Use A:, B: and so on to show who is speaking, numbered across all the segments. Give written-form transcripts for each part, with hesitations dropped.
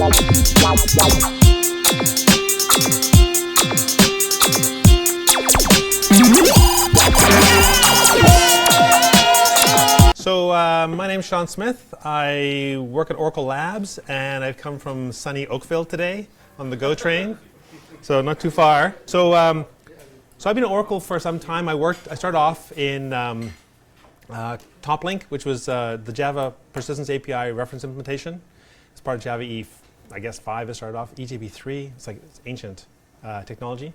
A: So my name's Shaun Smith. I work at Oracle Labs, and I've come from sunny Oakville today on the GO train, so not too far. So I've been at Oracle for some time. I started off in TopLink, which was the Java Persistence API reference implementation. It's part of Java E, I guess 5 it started off, EJB3. It's ancient technology.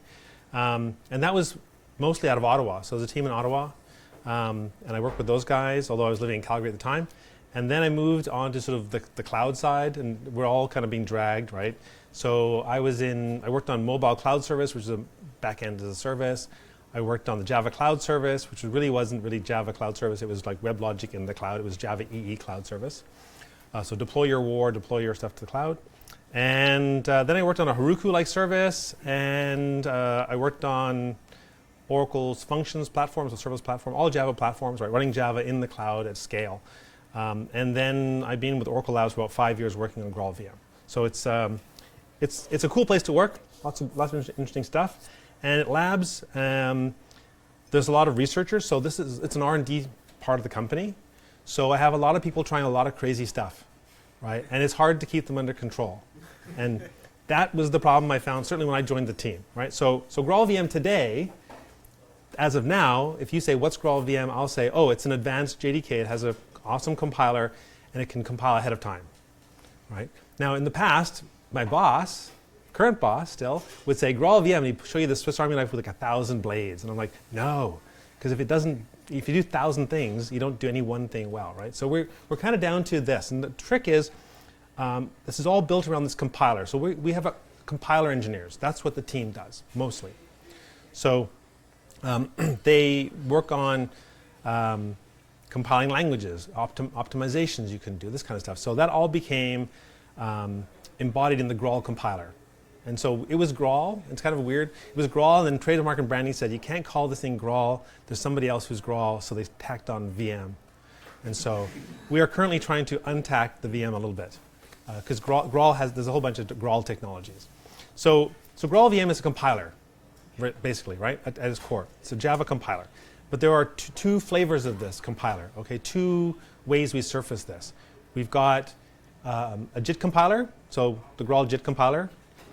A: And that was mostly out of Ottawa. So there's a team in Ottawa. And I worked with those guys, although I was living in Calgary at the time. And then I moved on to sort of the cloud side, and we're all kind of being dragged, right? So I worked on mobile cloud service, which is a back-end as a service. I worked on the Java cloud service, which really wasn't really Java cloud service. It was like WebLogic in the cloud. It was Java EE cloud service. So deploy your stuff to the cloud. And then I worked on a Heroku-like service, and I worked on Oracle's functions platform, so serverless platform, all Java platforms, right, running Java in the cloud at scale. And then I've been with Oracle Labs for about 5 years working on GraalVM. So it's a cool place to work, lots of interesting stuff. And at Labs, there's a lot of researchers, so it's an R&D part of the company. So I have a lot of people trying a lot of crazy stuff, right? And it's hard to keep them under control. And that was the problem I found, certainly when I joined the team, right? So GraalVM today, as of now, if you say, what's GraalVM, I'll say, oh, it's an advanced JDK. It has an awesome compiler, and it can compile ahead of time, right? Now, in the past, my boss, current boss still, would say GraalVM, and he'd show you the Swiss Army knife with like 1,000 blades. And I'm like, no, because if you do 1,000 things, you don't do any one thing well, right? So we're kind of down to this. And the trick is, this is all built around this compiler. So we have compiler engineers. That's what the team does, mostly. So they work on compiling languages, optimizations you can do, this kind of stuff. So that all became embodied in the Graal compiler. And so it was Graal. It's kind of weird. It was Graal, and then Trademark and Branding said, you can't call this thing Graal. There's somebody else who's Graal, so they tacked on VM. And so we are currently trying to untack the VM a little bit, because Graal there's a whole bunch of Graal technologies. So GraalVM is a compiler, basically, right, at its core. It's a Java compiler. But there are two flavors of this compiler, okay? Two ways we surface this. We've got a JIT compiler, so the Graal JIT compiler,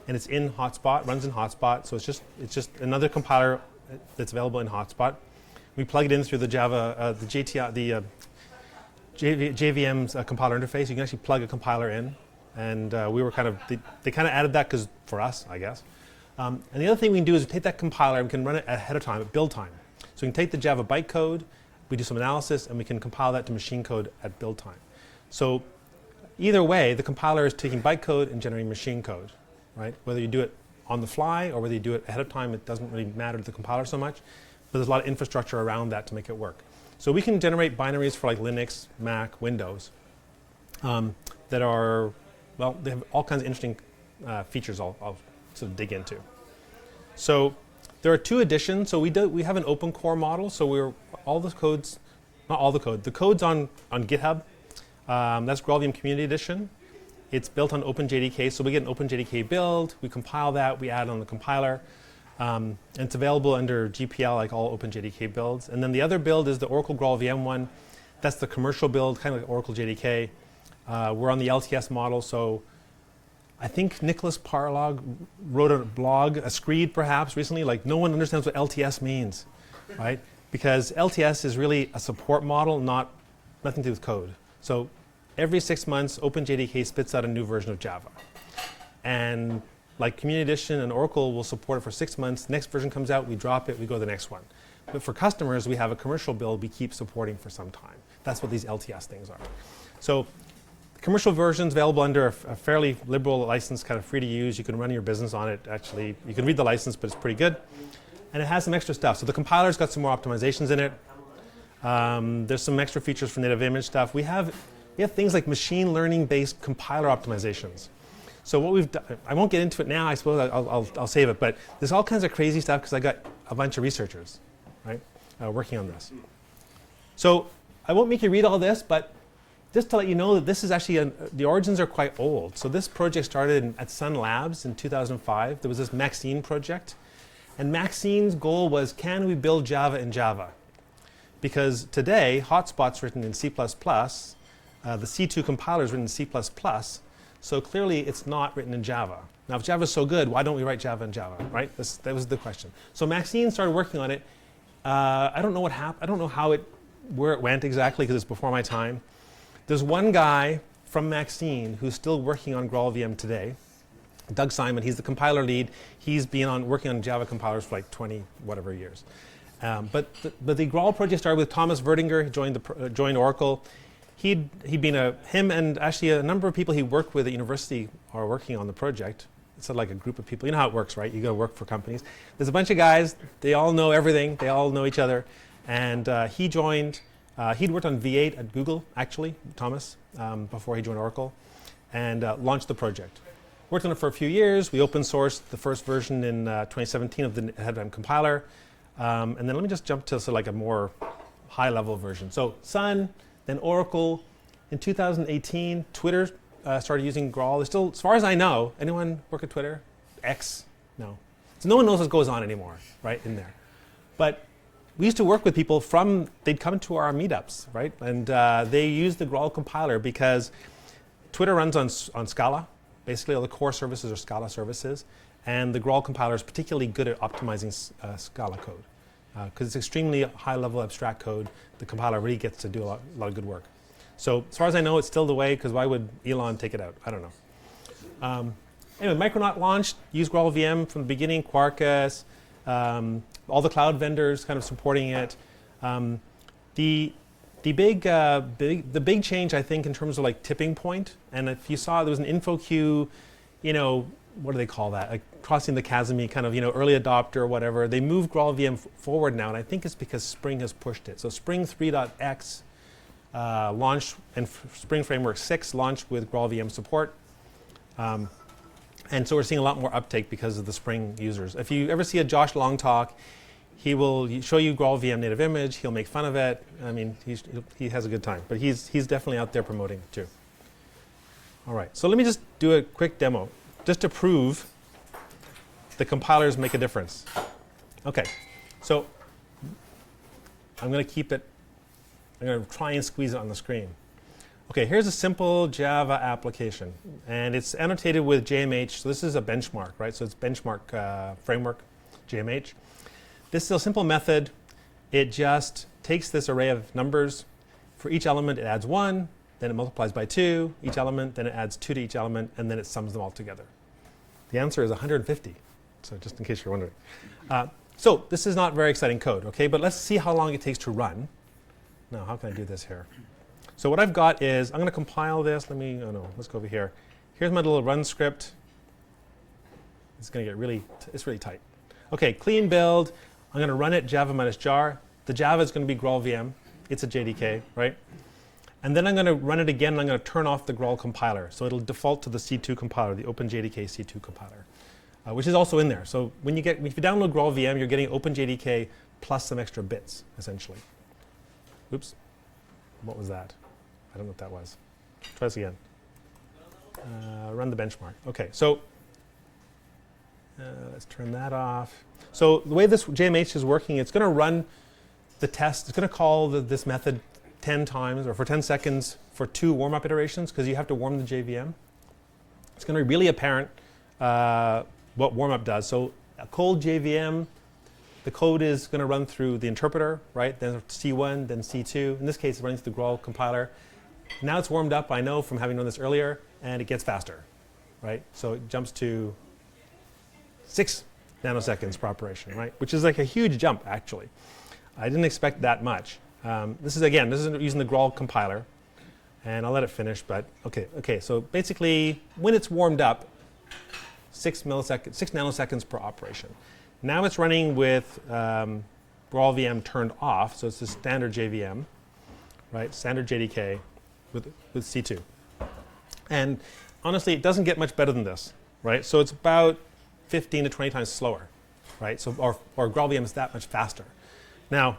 A: and it's in Hotspot, runs in Hotspot, so it's just another compiler that's available in Hotspot. We plug it in through the Java, JVM's compiler interface. You can actually plug a compiler in, and we were they kind of added that for us, I guess. And the other thing we can do is take that compiler and we can run it ahead of time, at build time. So we can take the Java bytecode, we do some analysis, and we can compile that to machine code at build time. So either way, the compiler is taking bytecode and generating machine code, right? Whether you do it on the fly or whether you do it ahead of time, it doesn't really matter to the compiler so much. But there's a lot of infrastructure around that to make it work. So we can generate binaries for like Linux, Mac, Windows that are, well, they have all kinds of interesting features I'll sort of dig into. So there are two editions. So we have an open core model. So the code's on GitHub. That's GraalVM Community Edition. It's built on OpenJDK. So we get an OpenJDK build. We compile that. We add on the compiler. And it's available under GPL, like all OpenJDK builds. And then the other build is the Oracle GraalVM one. That's the commercial build, kind of like Oracle JDK. We're on the LTS model. So I think Nicholas Parlog wrote a blog, a screed perhaps recently, like no one understands what LTS means, right? Because LTS is really a support model, nothing to do with code. So every 6 months, OpenJDK spits out a new version of Java. And like Community Edition and Oracle will support it for 6 months. Next version comes out, we drop it, we go to the next one. But for customers, we have a commercial build we keep supporting for some time. That's what these LTS things are. So commercial versions available under a fairly liberal license, kind of free to use. You can run your business on it, actually. You can read the license, but it's pretty good. And it has some extra stuff. So the compiler's got some more optimizations in it. There's some extra features for native image stuff. We have things like machine learning-based compiler optimizations. So what we've done, I won't get into it now, I suppose I'll save it, but there's all kinds of crazy stuff because I got a bunch of researchers, right, working on this. So I won't make you read all this, but just to let you know that this is actually, the origins are quite old. So this project started at Sun Labs in 2005. There was this Maxine project. And Maxine's goal was, can we build Java in Java? Because today, Hotspot's written in C++, the C2 compiler is written in C++, so clearly it's not written in Java. Now, if Java's so good, why don't we write Java in Java, right? That was the question. So Maxine started working on it. I don't know what happened. I don't know where it went exactly, because it's before my time. There's one guy from Maxine who's still working on GraalVM today, Doug Simon. He's the compiler lead. He's been working on Java compilers for like 20 whatever years. But the Graal project started with Thomas Verdinger. He joined Oracle. Him and actually a number of people he worked with at university are working on the project. It's like a group of people. You know how it works, right? You go work for companies. There's a bunch of guys. They all know everything. They all know each other. And he joined. He'd worked on V8 at Google, actually, Thomas, before he joined Oracle, and launched the project. Worked on it for a few years. We open sourced the first version in 2017 of the headline compiler. And then let me just jump to sort of like a more high-level version. So Sun, then Oracle. In 2018, Twitter started using Graal. There's still, as far as I know, anyone work at Twitter? X? No. So no one knows what goes on anymore, right, in there. But we used to work with people they'd come to our meetups, right? And they used the Graal compiler because Twitter runs on Scala. Basically, all the core services are Scala services. And the Graal compiler is particularly good at optimizing Scala code. Because it's extremely high-level abstract code, the compiler really gets to do a lot of good work. So as far as I know, it's still the way, because why would Elon take it out? I don't know. Anyway, Micronaut launched, used GraalVM from the beginning, Quarkus, all the cloud vendors kind of supporting it. The big change, I think, in terms of like tipping point, and if you saw, there was an info queue, what do they call that? Like crossing the chasm, kind of, early adopter or whatever. They moved GraalVM forward now, and I think it's because Spring has pushed it. So Spring 3.x launched, and Spring Framework 6 launched with GraalVM support. And so we're seeing a lot more uptake because of the Spring users. If you ever see a Josh Long talk, he will show you GraalVM Native Image. He'll make fun of it. I mean, he has a good time. But he's definitely out there promoting it too. All right, so let me just do a quick demo, just to prove the compilers make a difference. OK, so I'm going to keep it. I'm going to try and squeeze it on the screen. OK, here's a simple Java application. And it's annotated with JMH. So this is a benchmark, right? So it's benchmark framework, JMH. This is a simple method. It just takes this array of numbers. For each element, it adds 1. Then it multiplies by 2, each element. Then it adds 2 to each element. And then it sums them all together. The answer is 150. So just in case you're wondering. So this is not very exciting code, OK? But let's see how long it takes to run. Now, how can I do this here? So what I've got is, I'm going to compile this. Let's go over here. Here's my little run script. It's going to get it's really tight. OK, clean build. I'm going to run it java-jar. The Java is going to be GraalVM. It's a JDK, right? And then I'm going to run it again, and I'm going to turn off the Graal compiler. So it'll default to the C2 compiler, the OpenJDK C2 compiler, which is also in there. So if you download GraalVM, you're getting OpenJDK plus some extra bits, essentially. Oops. What was that? I don't know what that was. Try this again. Run the benchmark. OK, so let's turn that off. So the way this JMH is working, it's going to run the test. It's going to call this method 10 times, or for 10 seconds, for 2 warm-up iterations, because you have to warm the JVM. It's going to be really apparent what warm-up does. So a cold JVM, the code is going to run through the interpreter, right? Then C1, then C2. In this case, it's running through the Graal compiler. Now it's warmed up, I know from having done this earlier, and it gets faster, right? So it jumps to 6 nanoseconds per operation, right? Which is like a huge jump, actually. I didn't expect that much. This is using the Graal compiler, and I'll let it finish. But OK. So basically, when it's warmed up, 6 nanoseconds per operation. Now it's running with GraalVM turned off, so it's the standard JVM, right? Standard JDK with C2. And honestly, it doesn't get much better than this, right? So it's about 15 to 20 times slower, right? So or GraalVM is that much faster. Now,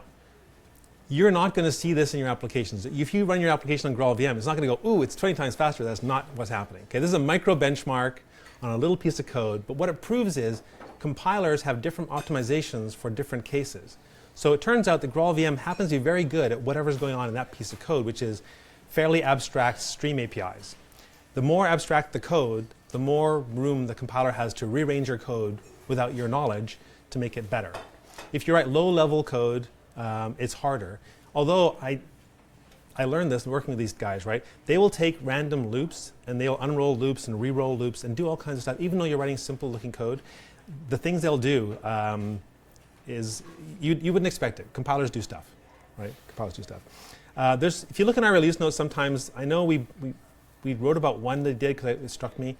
A: you're not going to see this in your applications. If you run your application on GraalVM, it's not going to go, ooh, it's 20 times faster. That's not what's happening. Okay, this is a micro benchmark on a little piece of code, but what it proves is compilers have different optimizations for different cases. So it turns out that GraalVM happens to be very good at whatever's going on in that piece of code, which is fairly abstract stream APIs. The more abstract the code, the more room the compiler has to rearrange your code without your knowledge to make it better. If you write low-level code, it's harder. Although I learned this working with these guys, right? They will take random loops and they'll unroll loops and re-roll loops and do all kinds of stuff. Even though you're writing simple-looking code, the things they'll do is you wouldn't expect it. Compilers do stuff, right? Compilers do stuff. If you look in our release notes, sometimes I know we wrote about one they did because it struck me.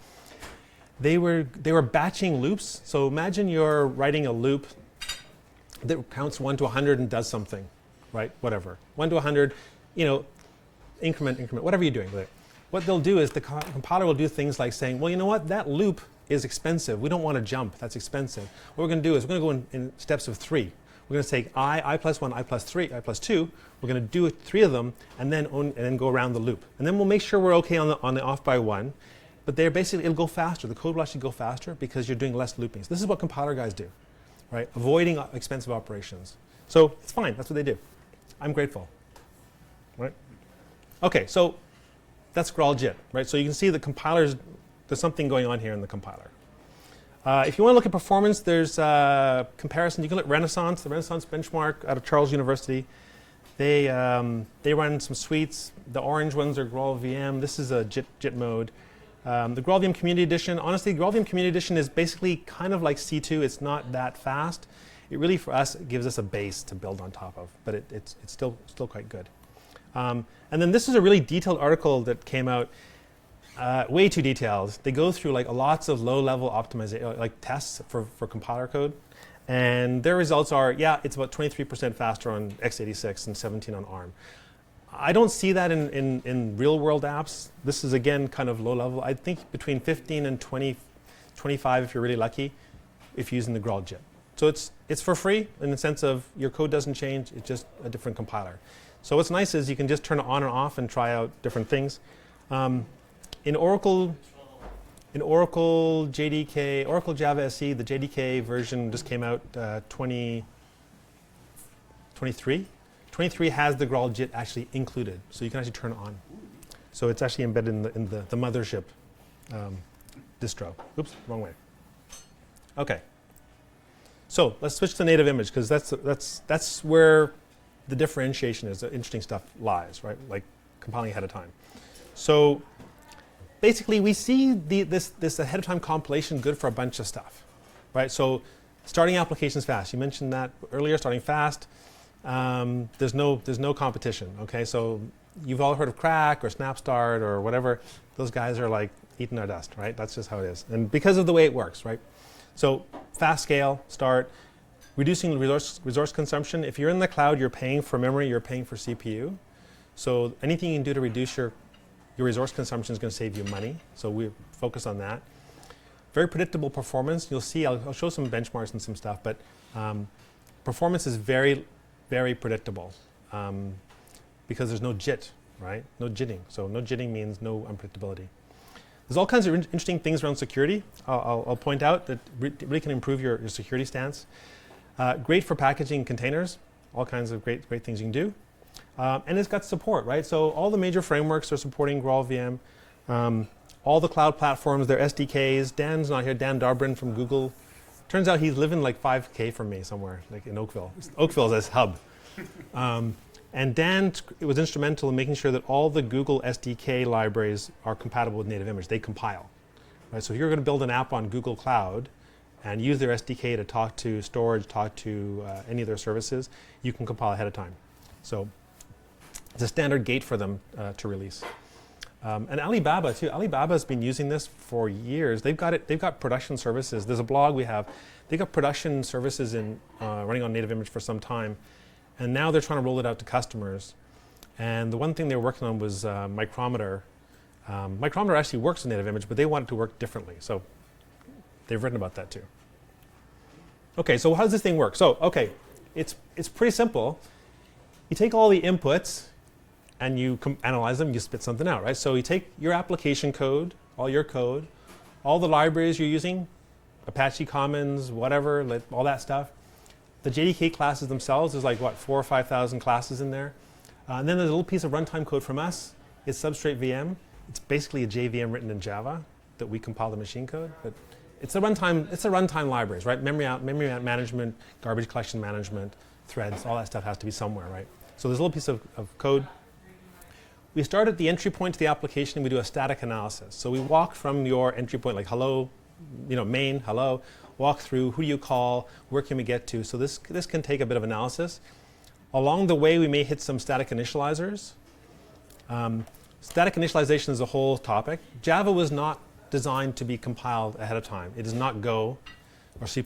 A: They were batching loops. So imagine you're writing a loop that counts 1 to 100 and does something, right? Whatever. 1 to 100, increment, whatever you're doing with it. What they'll do is the compiler will do things like saying, well, you know what? That loop is expensive. We don't want to jump. That's expensive. What we're going to do is we're going to go in steps of 3. We're going to take I plus 1, I plus 3, I plus 2. We're going to do 3 of them and then go around the loop. And then we'll make sure we're OK on the off by 1. But it'll go faster. The code will actually go faster because you're doing less loopings. This is what compiler guys do, right? Avoiding expensive operations. So it's fine. That's what they do. I'm grateful, right? OK, so that's GraalJIT, right? So you can see the compilers, there's something going on here in the compiler. If you want to look at performance, there's comparison. You can look at Renaissance, the Renaissance benchmark out of Charles University. They run some suites. The orange ones are GraalVM. This is a JIT mode. The GraalVM Community Edition, honestly, GraalVM Community Edition is basically kind of like C2. It's not that fast. It really, for us, gives us a base to build on top of, but it's still quite good. And then this is a really detailed article that came out, way too detailed. They go through like lots of low-level optimization, like tests for compiler code, and their results are, yeah, it's about 23% faster on x86 and 17 on ARM. I don't see that in real-world apps. This is, again, kind of low-level. I think between 15 and 20, 25 if you're really lucky, if you're using the GraalJIT. So it's for free in the sense of your code doesn't change. It's just a different compiler. So what's nice is you can just turn it on and off and try out different things. In Oracle JDK, Oracle Java SE, the JDK version just came out 23. 23 has the GraalJIT actually included, so you can actually turn it on. So it's actually embedded in the mothership distro. Oops, wrong way. OK. So let's switch to native image, because that's where the differentiation is. The interesting stuff lies, right? Like compiling ahead of time. So basically, we see this ahead of time compilation good for a bunch of stuff, right? So starting applications fast. You mentioned that earlier, starting fast. There's no competition. Okay, so you've all heard of Crack or SnapStart or whatever. Those guys are like eating our dust, right? That's just how it is, and because of the way it works, right? So fast scale, start, reducing resource consumption. If you're in the cloud, you're paying for memory, you're paying for CPU. So anything you can do to reduce your resource consumption is going to save you money. So we focus on that. Very predictable performance. You'll see. I'll show some benchmarks and some stuff, but performance is very, very predictable because there's no JIT, right? No jitting. So no jitting means no unpredictability. There's all kinds of interesting things around security. I'll point out that really can improve your security stance. Great for packaging containers. All kinds of great things you can do. And it's got support, right? So all the major frameworks are supporting GraalVM. All the cloud platforms, their SDKs. Dan's not here. Dan Dobrin from Google. Turns out he's living like 5K from me somewhere, like in Oakville. Oakville is his hub. And Dan was instrumental in making sure that all the Google SDK libraries are compatible with native image. They compile. Right? So if you're going to build an app on Google Cloud and use their SDK to talk to storage, talk to any of their services, you can compile ahead of time. So it's a standard gate for them to release. And Alibaba too. Alibaba's been using this for years. They've got production services. There's a blog we have. They've got production services running on native image for some time, and now they're trying to roll it out to customers. And the one thing they were working on was Micrometer. Micrometer actually works with native image, but they want it to work differently. So they've written about that too. Okay, so how does this thing work? So okay, it's pretty simple. you take all the inputs and you analyze them, you spit something out, right? So you take your application code, all your code, all the libraries you're using, Apache Commons, whatever, like all that stuff. The JDK classes themselves, there's like, what, 4,000 or 5,000 classes in there. And then there's a little piece of runtime code from us. It's Substrate VM. It's basically a JVM written in Java that we compile the machine code. But it's a runtime libraries, right? Memory management, garbage collection management, threads, all that stuff has to be somewhere, right? So there's a little piece of code. We start at the entry point to the application and we do a static analysis. So we walk from your entry point, like hello, main, hello, walk through, who do you call, where can we get to? So this can take a bit of analysis. Along the way, we may hit some static initializers. Static initialization is a whole topic. Java was not designed to be compiled ahead of time. It is not Go or C++.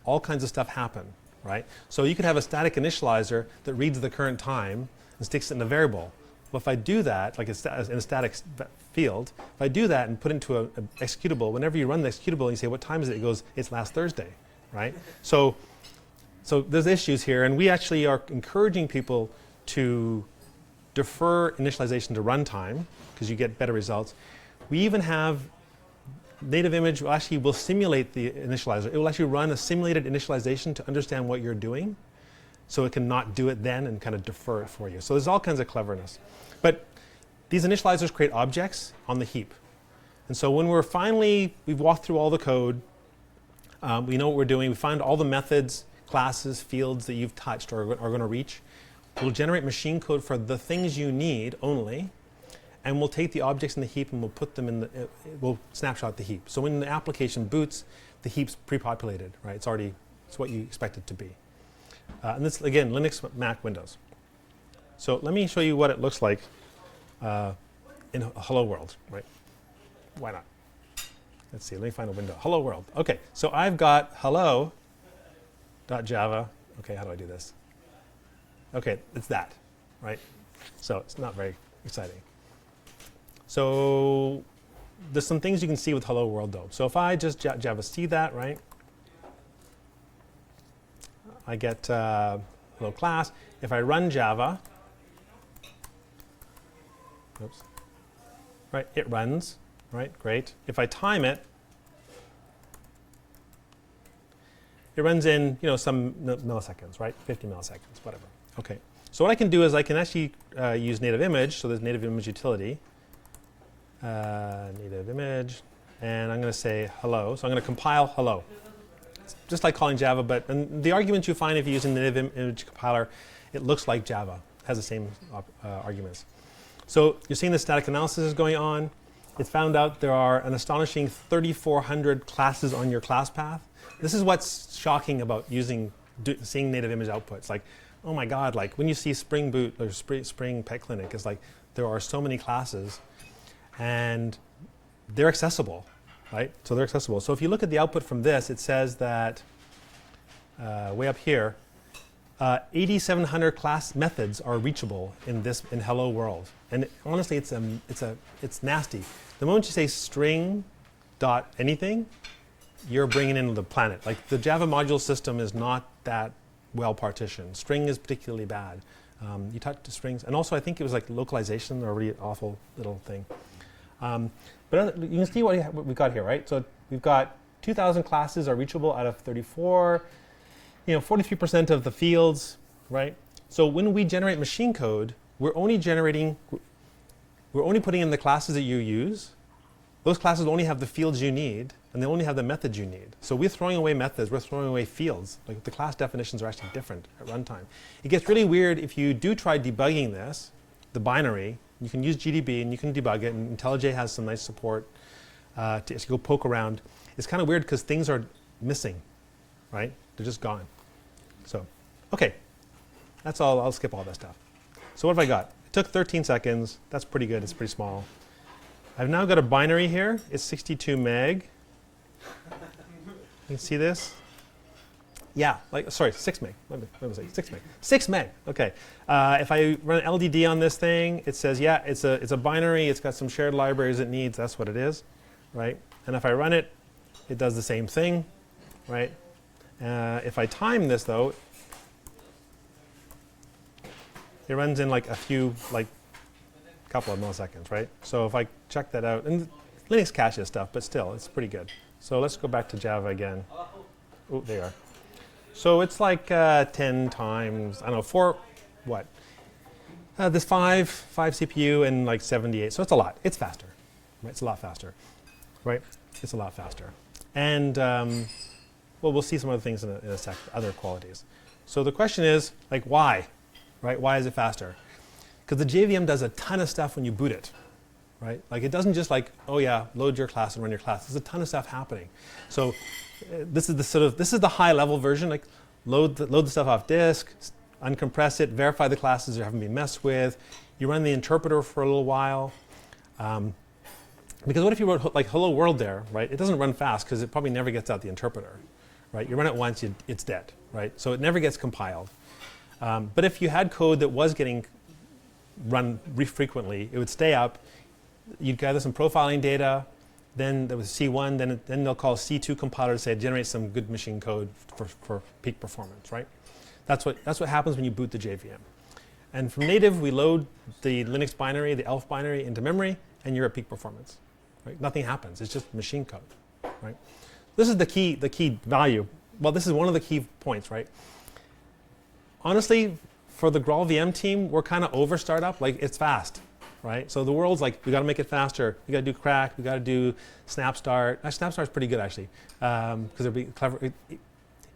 A: All kinds of stuff happen, right? So you could have a static initializer that reads the current time and sticks it in a variable. Well, if I do that, like in a static field, if I do that and put into an executable, whenever you run the executable and you say, what time is it? It goes, it's last Thursday, right? So there's issues here, and we actually are encouraging people to defer initialization to runtime because you get better results. We even have native image will simulate the initializer. It will actually run a simulated initialization to understand what you're doing, so it can not do it then and kind of defer it for you. So there's all kinds of cleverness. But these initializers create objects on the heap. And so when we've walked through all the code, we know what we're doing, we find all the methods, classes, fields that you've touched or are going to reach. We'll generate machine code for the things you need only, and we'll take the objects in the heap and we'll put them in we'll snapshot the heap. So when the application boots, the heap's pre-populated, right? It's what you expect it to be. And this, again, Linux, Mac, Windows. So let me show you what it looks like in Hello World, right? Why not? Let's see, let me find a window. Hello World. Okay, so I've got hello.java. Okay, how do I do this? Okay, it's that, right? So it's not very exciting. So there's some things you can see with Hello World, though. So if I just Java C that, right? I get hello class. If I run Java, oops, right, it runs, right, great. If I time it, it runs in, some milliseconds, right, 50 milliseconds, whatever. Okay, so what I can do is I can actually use native image, so there's native image utility, native image, and I'm going to say hello, so I'm going to compile hello. It's just like calling Java, but the arguments you find if you're using the native image compiler, it looks like Java, has the same arguments. So you're seeing the static analysis is going on. It's found out there are an astonishing 3,400 classes on your class path. This is what's shocking about seeing native image outputs. Like, oh my God, like when you see Spring Boot or Spring PetClinic, it's like there are so many classes and they're accessible, right? So they're accessible. So if you look at the output from this, it says that way up here, 8,700 class methods are reachable in Hello World. And honestly, it's nasty. The moment you say string dot anything, you're bringing in the planet. Like the Java module system is not that well partitioned. String is particularly bad. You touch the strings, and also I think it was like localization, a really awful little thing. But you can see what we've got here, right? So we've got 2,000 classes are reachable out of 34. 43% of the fields, right? So when we generate machine code, we're only putting in the classes that you use. Those classes only have the fields you need, and they only have the methods you need. So we're throwing away methods, we're throwing away fields. Like the class definitions are actually different at runtime. It gets really weird if you do try debugging this, the binary. You can use GDB and you can debug it, and IntelliJ has some nice support to go poke around. It's kind of weird because things are missing, right? They're just gone. So, okay, that's all. I'll skip all that stuff. So what have I got? It took 13 seconds. That's pretty good. It's pretty small. I've now got a binary here. It's 62 meg. You can see this? Yeah, 6 meg. What was it? 6 meg. 6 meg. Okay. If I run LDD on this thing, it says, yeah, it's a binary. It's got some shared libraries it needs. That's what it is, right? And if I run it, it does the same thing, right? If I time this, though, It runs in like a few, like couple of milliseconds, right? So if I check that out, and Linux caches stuff, but still, it's pretty good. So let's go back to Java again. Oh, there you are. So it's like 10 times, I don't know, 4, what? There's 5 CPU and like 78, so it's a lot. It's faster, right? It's a lot faster, right? It's a lot faster. And well, we'll see some other things in a sec, other qualities. So the question is, like, why, right? Why is it faster? Because the JVM does a ton of stuff when you boot it, right? Like, it doesn't just like, oh yeah, load your class and run your class. There's a ton of stuff happening. So this is the high-level version. Like, load the stuff off disk, uncompress it, verify the classes that haven't been messed with. You run the interpreter for a little while. Because what if you wrote like hello world there, right? It doesn't run fast because it probably never gets out the interpreter, right? You run it once, it's dead, right? So it never gets compiled. But if you had code that was getting run frequently, it would stay up. You'd gather some profiling data. Then there was C1. Then they'll call C2 compiler to say generate some good machine code for peak performance, right? That's what happens when you boot the JVM. And from native, we load the Linux binary, the ELF binary, into memory, and you're at peak performance. Right? Nothing happens. It's just machine code, right? This is the key value. Well, this is one of the key points, right? Honestly, for the GraalVM team, we're kind of over startup. Like, it's fast, right? So the world's like, we got to make it faster. We got to do crack. We got to do snap start. Snap start's pretty good actually, because they're being clever.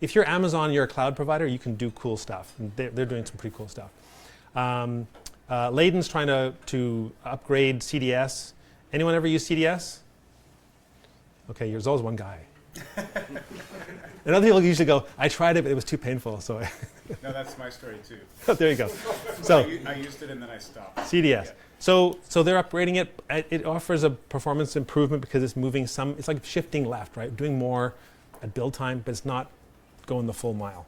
A: If you're Amazon, you're a cloud provider, you can do cool stuff. And they're doing some pretty cool stuff. Layden's trying to upgrade CDS. Anyone ever use CDS? Okay, there's always one guy. And other people usually go, I tried it, but it was too painful. So
B: no, that's my story too.
A: Oh, there you go. So
B: I used it and then I stopped.
A: CDS.
B: Yeah.
A: So they're upgrading it. It offers a performance improvement because it's moving it's like shifting left, right? Doing more at build time, but it's not going the full mile.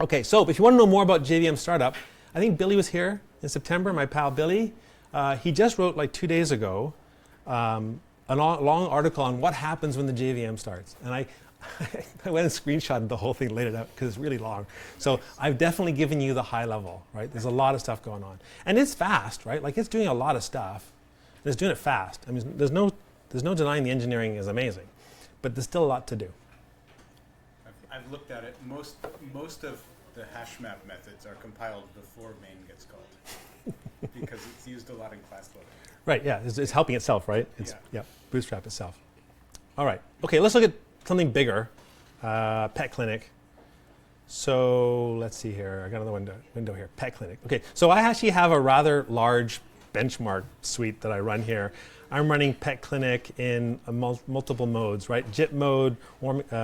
A: Okay, so if you want to know more about JVM startup, I think Billy was here in September, my pal Billy. He just wrote like 2 days ago a long article on what happens when the JVM starts. And I went and screenshotted the whole thing, laid it out, because it's really long. So I've definitely given you the high level, right? There's a lot of stuff going on. And it's fast, right? Like, it's doing a lot of stuff. And it's doing it fast. I mean, there's no denying the engineering is amazing. But there's still a lot to do.
B: I've looked at it. Most of the hash map methods are compiled before main gets called because it's used a lot in class loading.
A: Right, yeah, it's helping itself, right? Yeah, bootstrap itself. All right, okay, let's look at something bigger, PetClinic. So let's see here, I got another window here, PetClinic. Okay, so I actually have a rather large benchmark suite that I run here. I'm running PetClinic in multiple modes, right? JIT mode,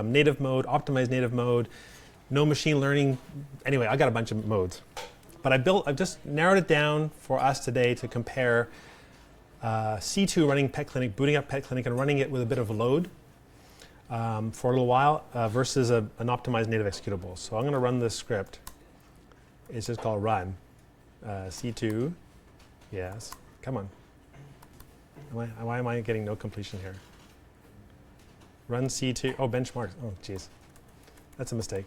A: native mode, optimized native mode, no machine learning. Anyway, I got a bunch of modes. But I've just narrowed it down for us today to compare C2 running PetClinic, booting up PetClinic and running it with a bit of a load for a little while versus an optimized native executable. So I'm going to run this script. It's just called run. C2, yes, come on. Why am I getting no completion here? Run C2, oh, benchmarks, oh, geez. That's a mistake.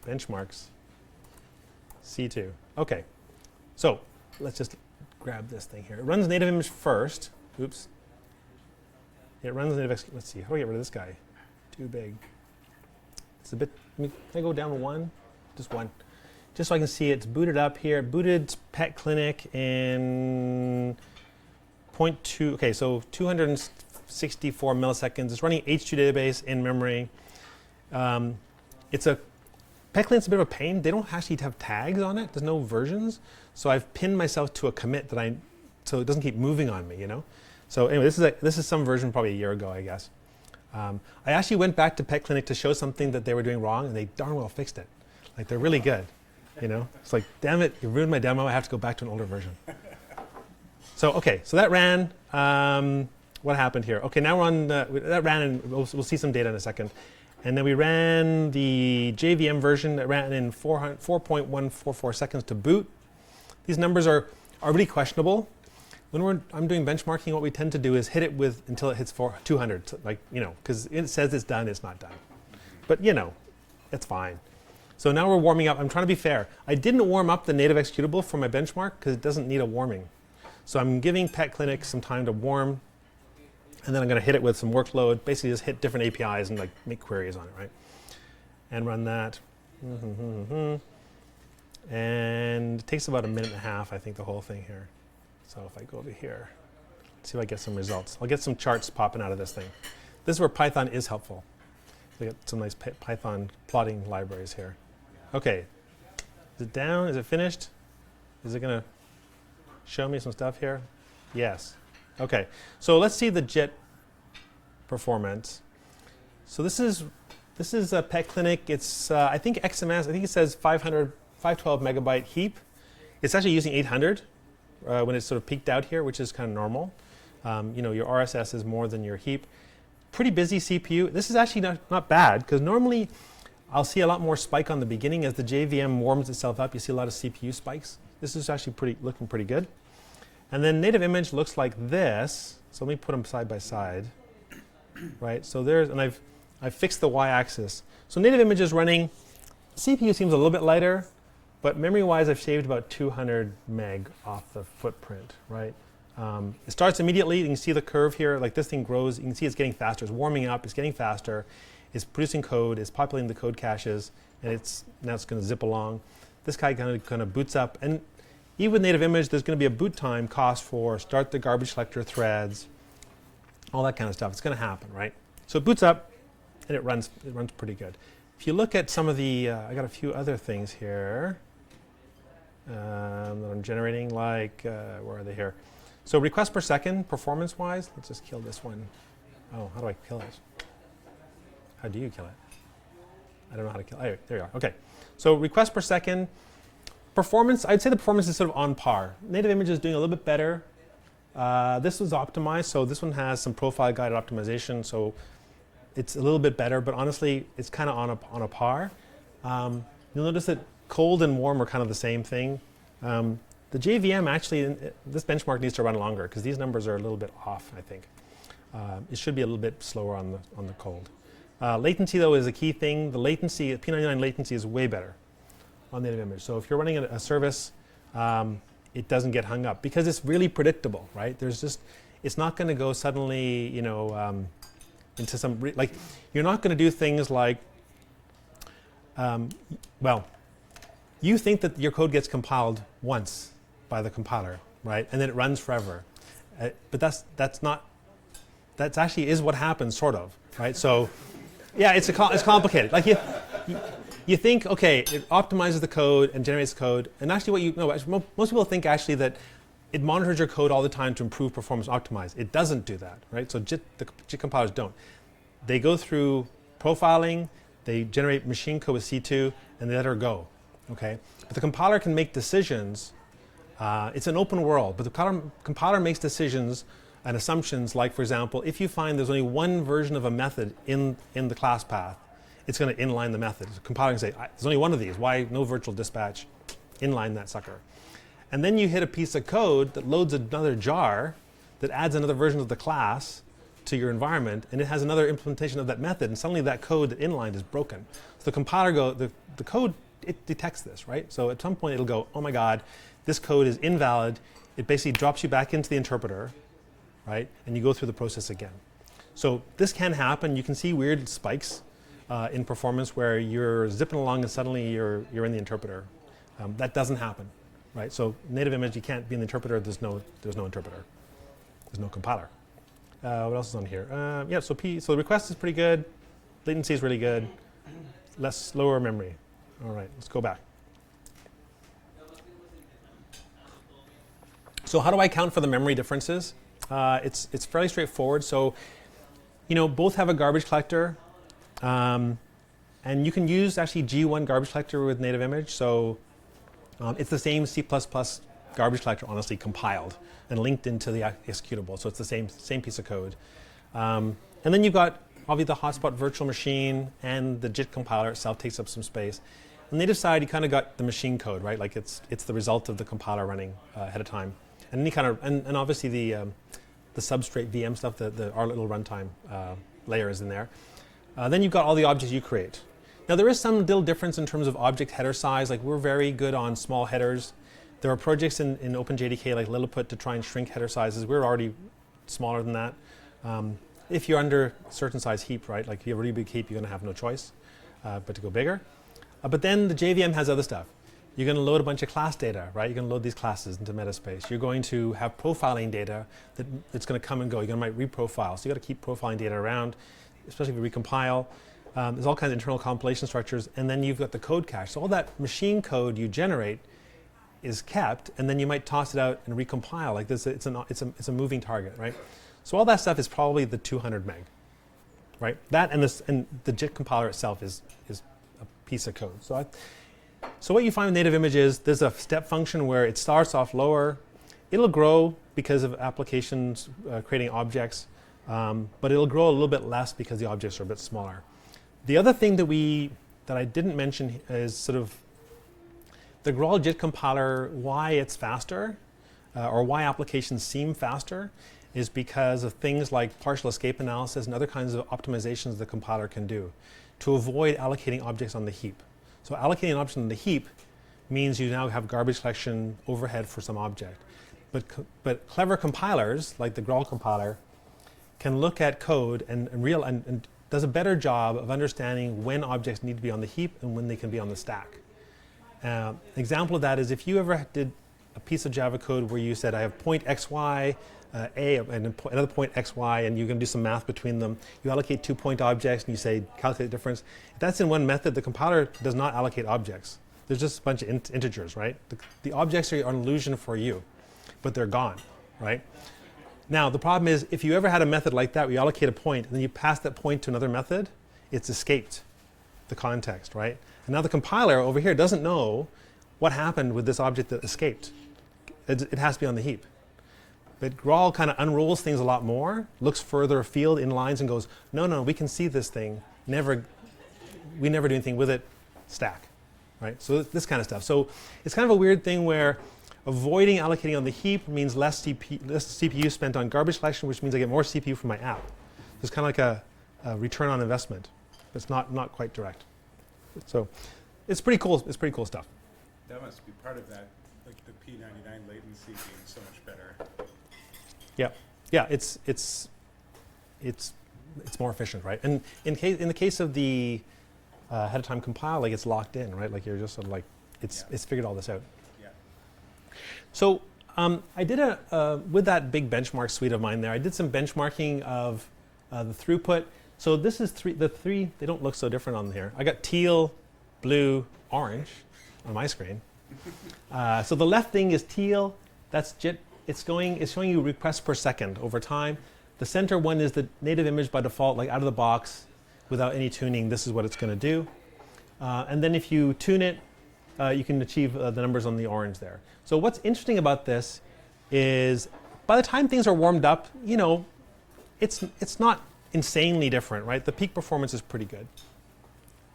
A: Benchmarks, C2. Okay, so let's just grab this thing here. It runs native image first. Oops. It runs native executable. Let's see, how do I get rid of this guy? Too big. It's a bit, can I go down to one? Just one. Just so I can see it's booted up here. Booted PetClinic in 0.2, okay, so 264 milliseconds. It's running H2 database in memory. PetClinic's a bit of a pain. They don't actually have tags on it. There's no versions. So I've pinned myself to a commit so it doesn't keep moving on me, you know? So anyway, this is some version probably a year ago, I guess. I actually went back to PetClinic to show something that they were doing wrong, and they darn well fixed it. Like, they're really good, you know? It's like, damn it, you ruined my demo. I have to go back to an older version. So, okay, so that ran. What happened here? Okay, now we're on, that ran, and we'll see some data in a second. And then we ran the JVM version that ran in 4.144 seconds to boot. These numbers are really questionable. When I'm doing benchmarking, what we tend to do is hit it until it hits 200, like, you know, because it says it's done, it's not done. But, you know, it's fine. So now we're warming up. I'm trying to be fair. I didn't warm up the native executable for my benchmark because it doesn't need a warming. So I'm giving PetClinic some time to warm, and then I'm going to hit it with some workload. Basically, just hit different APIs and like make queries on it, right? And run that. And it takes about a minute and a half, I think, the whole thing here. So if I go over here, let's see if I get some results. I'll get some charts popping out of this thing. This is where Python is helpful. We got some nice Python plotting libraries here. Okay, is it down? Is it finished? Is it going to show me some stuff here? Yes. Okay, so let's see the JIT performance. So this is a PetClinic. It's I think XMS. I think it says 512 megabyte heap. It's actually using 800 when it's sort of peaked out here, which is kind of normal. You know, your RSS is more than your heap. Pretty busy CPU. This is actually not bad because normally I'll see a lot more spike on the beginning as the JVM warms itself up. You see a lot of CPU spikes. This is actually looking pretty good. And then native image looks like this. So let me put them side by side. Right. So there's, and I've fixed the y-axis. So native image is running. CPU seems a little bit lighter, but memory-wise, I've shaved about 200 meg off the footprint. Right. It starts immediately. You can see the curve here. Like this thing grows. You can see it's getting faster. It's warming up. It's getting faster. It's producing code. It's populating the code caches, and now it's going to zip along. This guy kind of boots up, and even with native image, there's going to be a boot time cost for start the garbage collector threads, all that kind of stuff. It's going to happen, right? So it boots up, and it runs pretty good. If you look at some of the, I got a few other things here that I'm generating. Like where are they here? So requests per second, performance-wise, let's just kill this one. Oh, how do I kill it? How do you kill it? I don't know how to kill it. Oh, there you are. Okay. So requests per second. Performance, I'd say the performance is sort of on par. Native image is doing a little bit better. This was optimized, so this one has some profile guided optimization, so it's a little bit better, but honestly, it's kind of on a par. You'll notice that cold and warm are kind of the same thing. The JVM actually, this benchmark needs to run longer because these numbers are a little bit off, I think. It should be a little bit slower on the cold. Latency, though, is a key thing. The latency, P99 latency is way better on native image. So if you're running a service, it doesn't get hung up because it's really predictable, right? It's not going to go suddenly, you know, into some, like, you're not going to do things like, well, you think that your code gets compiled once by the compiler, right? And then it runs forever. But that's actually is what happens, sort of, right? So, yeah, it's complicated. Like you think, okay, it optimizes the code and generates code, and actually most people think actually that it monitors your code all the time to improve performance, optimize. It doesn't do that, right? So the JIT compilers don't. They go through profiling, they generate machine code with C2, and they let her go, okay? But the compiler can make decisions. It's an open world, but the compiler makes decisions and assumptions like, for example, if you find there's only one version of a method in the class path, it's going to inline the method. The compiler can say, there's only one of these. Why no virtual dispatch? Inline that sucker. And then you hit a piece of code that loads another jar that adds another version of the class to your environment, and it has another implementation of that method, and suddenly that code that inlined is broken. So the compiler the code, it detects this, right? So at some point it'll go, oh my God, this code is invalid. It basically drops you back into the interpreter, right? And you go through the process again. So this can happen. You can see weird spikes in performance where you're zipping along and suddenly you're in the interpreter. That doesn't happen, right? So native image, you can't be in the interpreter. There's no interpreter. There's no compiler. What else is on here? Yeah, so the request is pretty good. Latency is really good. Slower memory. All right, let's go back. So how do I account for the memory differences? It's fairly straightforward. So, you know, both have a garbage collector. And you can use actually G1 garbage collector with native image. So it's the same C++ garbage collector, honestly, compiled and linked into the executable. So it's the same piece of code. And then you've got obviously the hotspot virtual machine, and the JIT compiler itself takes up some space. On the native side, you kind of got the machine code, right? Like it's the result of the compiler running ahead of time. And any kind of and obviously the substrate VM stuff, our little runtime layer is in there. Then you've got all the objects you create. Now there is some little difference in terms of object header size. Like we're very good on small headers. There are projects in OpenJDK like Lilliput to try and shrink header sizes. We're already smaller than that. If you're under a certain size heap, right? Like if you have a really big heap, you're going to have no choice but to go bigger. But then the JVM has other stuff. You're going to load a bunch of class data, right? You're going to load these classes into metaspace. You're going to have profiling data that's going to come and go. You're going to might reprofile. So you've got to keep profiling data around, especially if you recompile. There's all kinds of internal compilation structures. And then you've got the code cache. So all that machine code you generate is kept, and then you might toss it out and recompile. Like this, it's a moving target, right? So all that stuff is probably the 200 meg, right? That and the JIT compiler itself is a piece of code. So what you find with native image is there's a step function where it starts off lower. It'll grow because of applications creating objects, but it'll grow a little bit less because the objects are a bit smaller. The other thing that I didn't mention is sort of the Graal JIT compiler, why it's faster, or why applications seem faster, is because of things like partial escape analysis and other kinds of optimizations the compiler can do to avoid allocating objects on the heap. So allocating an object on the heap means you now have garbage collection overhead for some object. But clever compilers, like the Graal compiler, can look at code and does a better job of understanding when objects need to be on the heap and when they can be on the stack. An example of that is if you ever did a piece of Java code where you said, I have point xy, a, and another point xy, and you're going to do some math between them. You allocate 2 point objects, and you say, calculate the difference. If that's in one method, the compiler does not allocate objects. There's just a bunch of integers, right? The objects are an illusion for you, but they're gone, right? Now, the problem is, if you ever had a method like that, where you allocate a point, and then you pass that point to another method, it's escaped the context, right? And now the compiler over here doesn't know what happened with this object that escaped. It has to be on the heap. But Graal kind of unrolls things a lot more, looks further afield in lines and goes, no, we can see this thing. We never do anything with it, stack, right? So this kind of stuff. So it's kind of a weird thing where avoiding allocating on the heap means less CPU spent on garbage collection, which means I get more CPU for my app. It's kind of like a return on investment. It's not quite direct. So it's pretty cool. It's pretty cool stuff.
B: That must be part of that, like the P99 latency being so much better.
A: Yeah. It's more efficient, right? And in the case of the ahead of time compile, like it's locked in, right? Like you're just sort of like it's figured all this out.
B: Yeah.
A: So I did with that big benchmark suite of mine there. I did some benchmarking of the throughput. So this is the three. They don't look so different on here. I got teal, blue, orange on my screen. So the left thing is teal. That's JIT. It's showing you requests per second over time. The center one is the native image by default, like out of the box, without any tuning. This is what it's going to do. And then if you tune it, you can achieve the numbers on the orange there. So what's interesting about this is by the time things are warmed up, it's not insanely different, right? The peak performance is pretty good.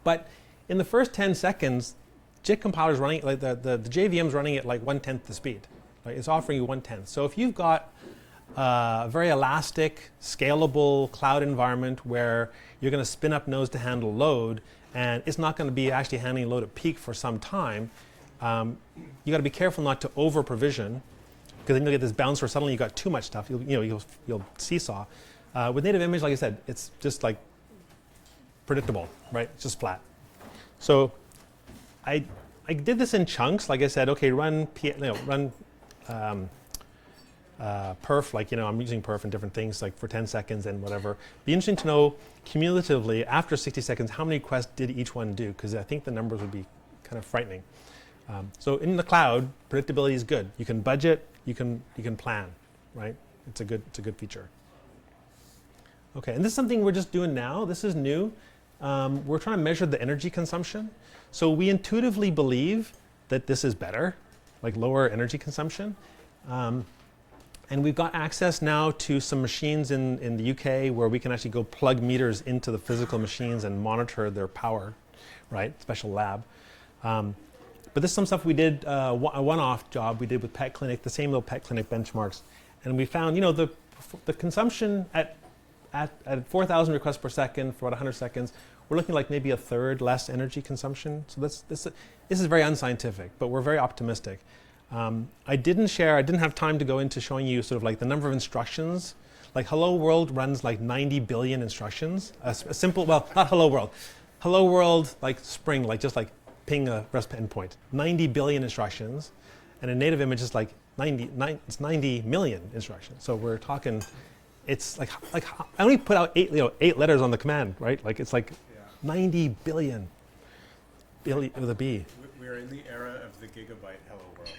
A: But in the first 10 seconds, JIT compiler is running, like the JVM is running at like 1/10 the speed. Right? It's offering you 1/10. So if you've got a very elastic, scalable cloud environment where you're going to spin up nodes to handle load, and it's not going to be actually handling load at peak for some time, you got to be careful not to over provision, because then you'll get this bounce where suddenly you got too much stuff. You'll seesaw. With native image, like I said, it's just like predictable, right? It's just flat. So I did this in chunks. Like I said, okay, run perf, like, I'm using perf in different things, like for 10 seconds and whatever. Be interesting to know cumulatively, after 60 seconds, how many requests did each one do? Because I think the numbers would be kind of frightening. So in the cloud, predictability is good. You can budget, you can plan, right? It's a good feature. Okay, and this is something we're just doing now. This is new. We're trying to measure the energy consumption. So we intuitively believe that this is better, like lower energy consumption. And we've got access now to some machines in the UK where we can actually go plug meters into the physical machines and monitor their power, right? Special lab. But this is some stuff we did, a one-off job we did with PetClinic, the same little PetClinic benchmarks. And we found, the consumption at 4,000 requests per second for about 100 seconds, we're looking like maybe a third less energy consumption. So this is very unscientific, but we're very optimistic. I didn't have time to go into showing you sort of like the number of instructions. Like Hello World runs like 90 billion instructions. A simple, well, not Hello World. Hello World, like Spring, like just like ping a REST endpoint. 90 billion instructions. And a native image is like 90 million instructions. So we're talking, it's like I only put out 8 letters on the command, right? Like it's like 90 billion with a B.
B: We're in the era of the gigabyte hello world.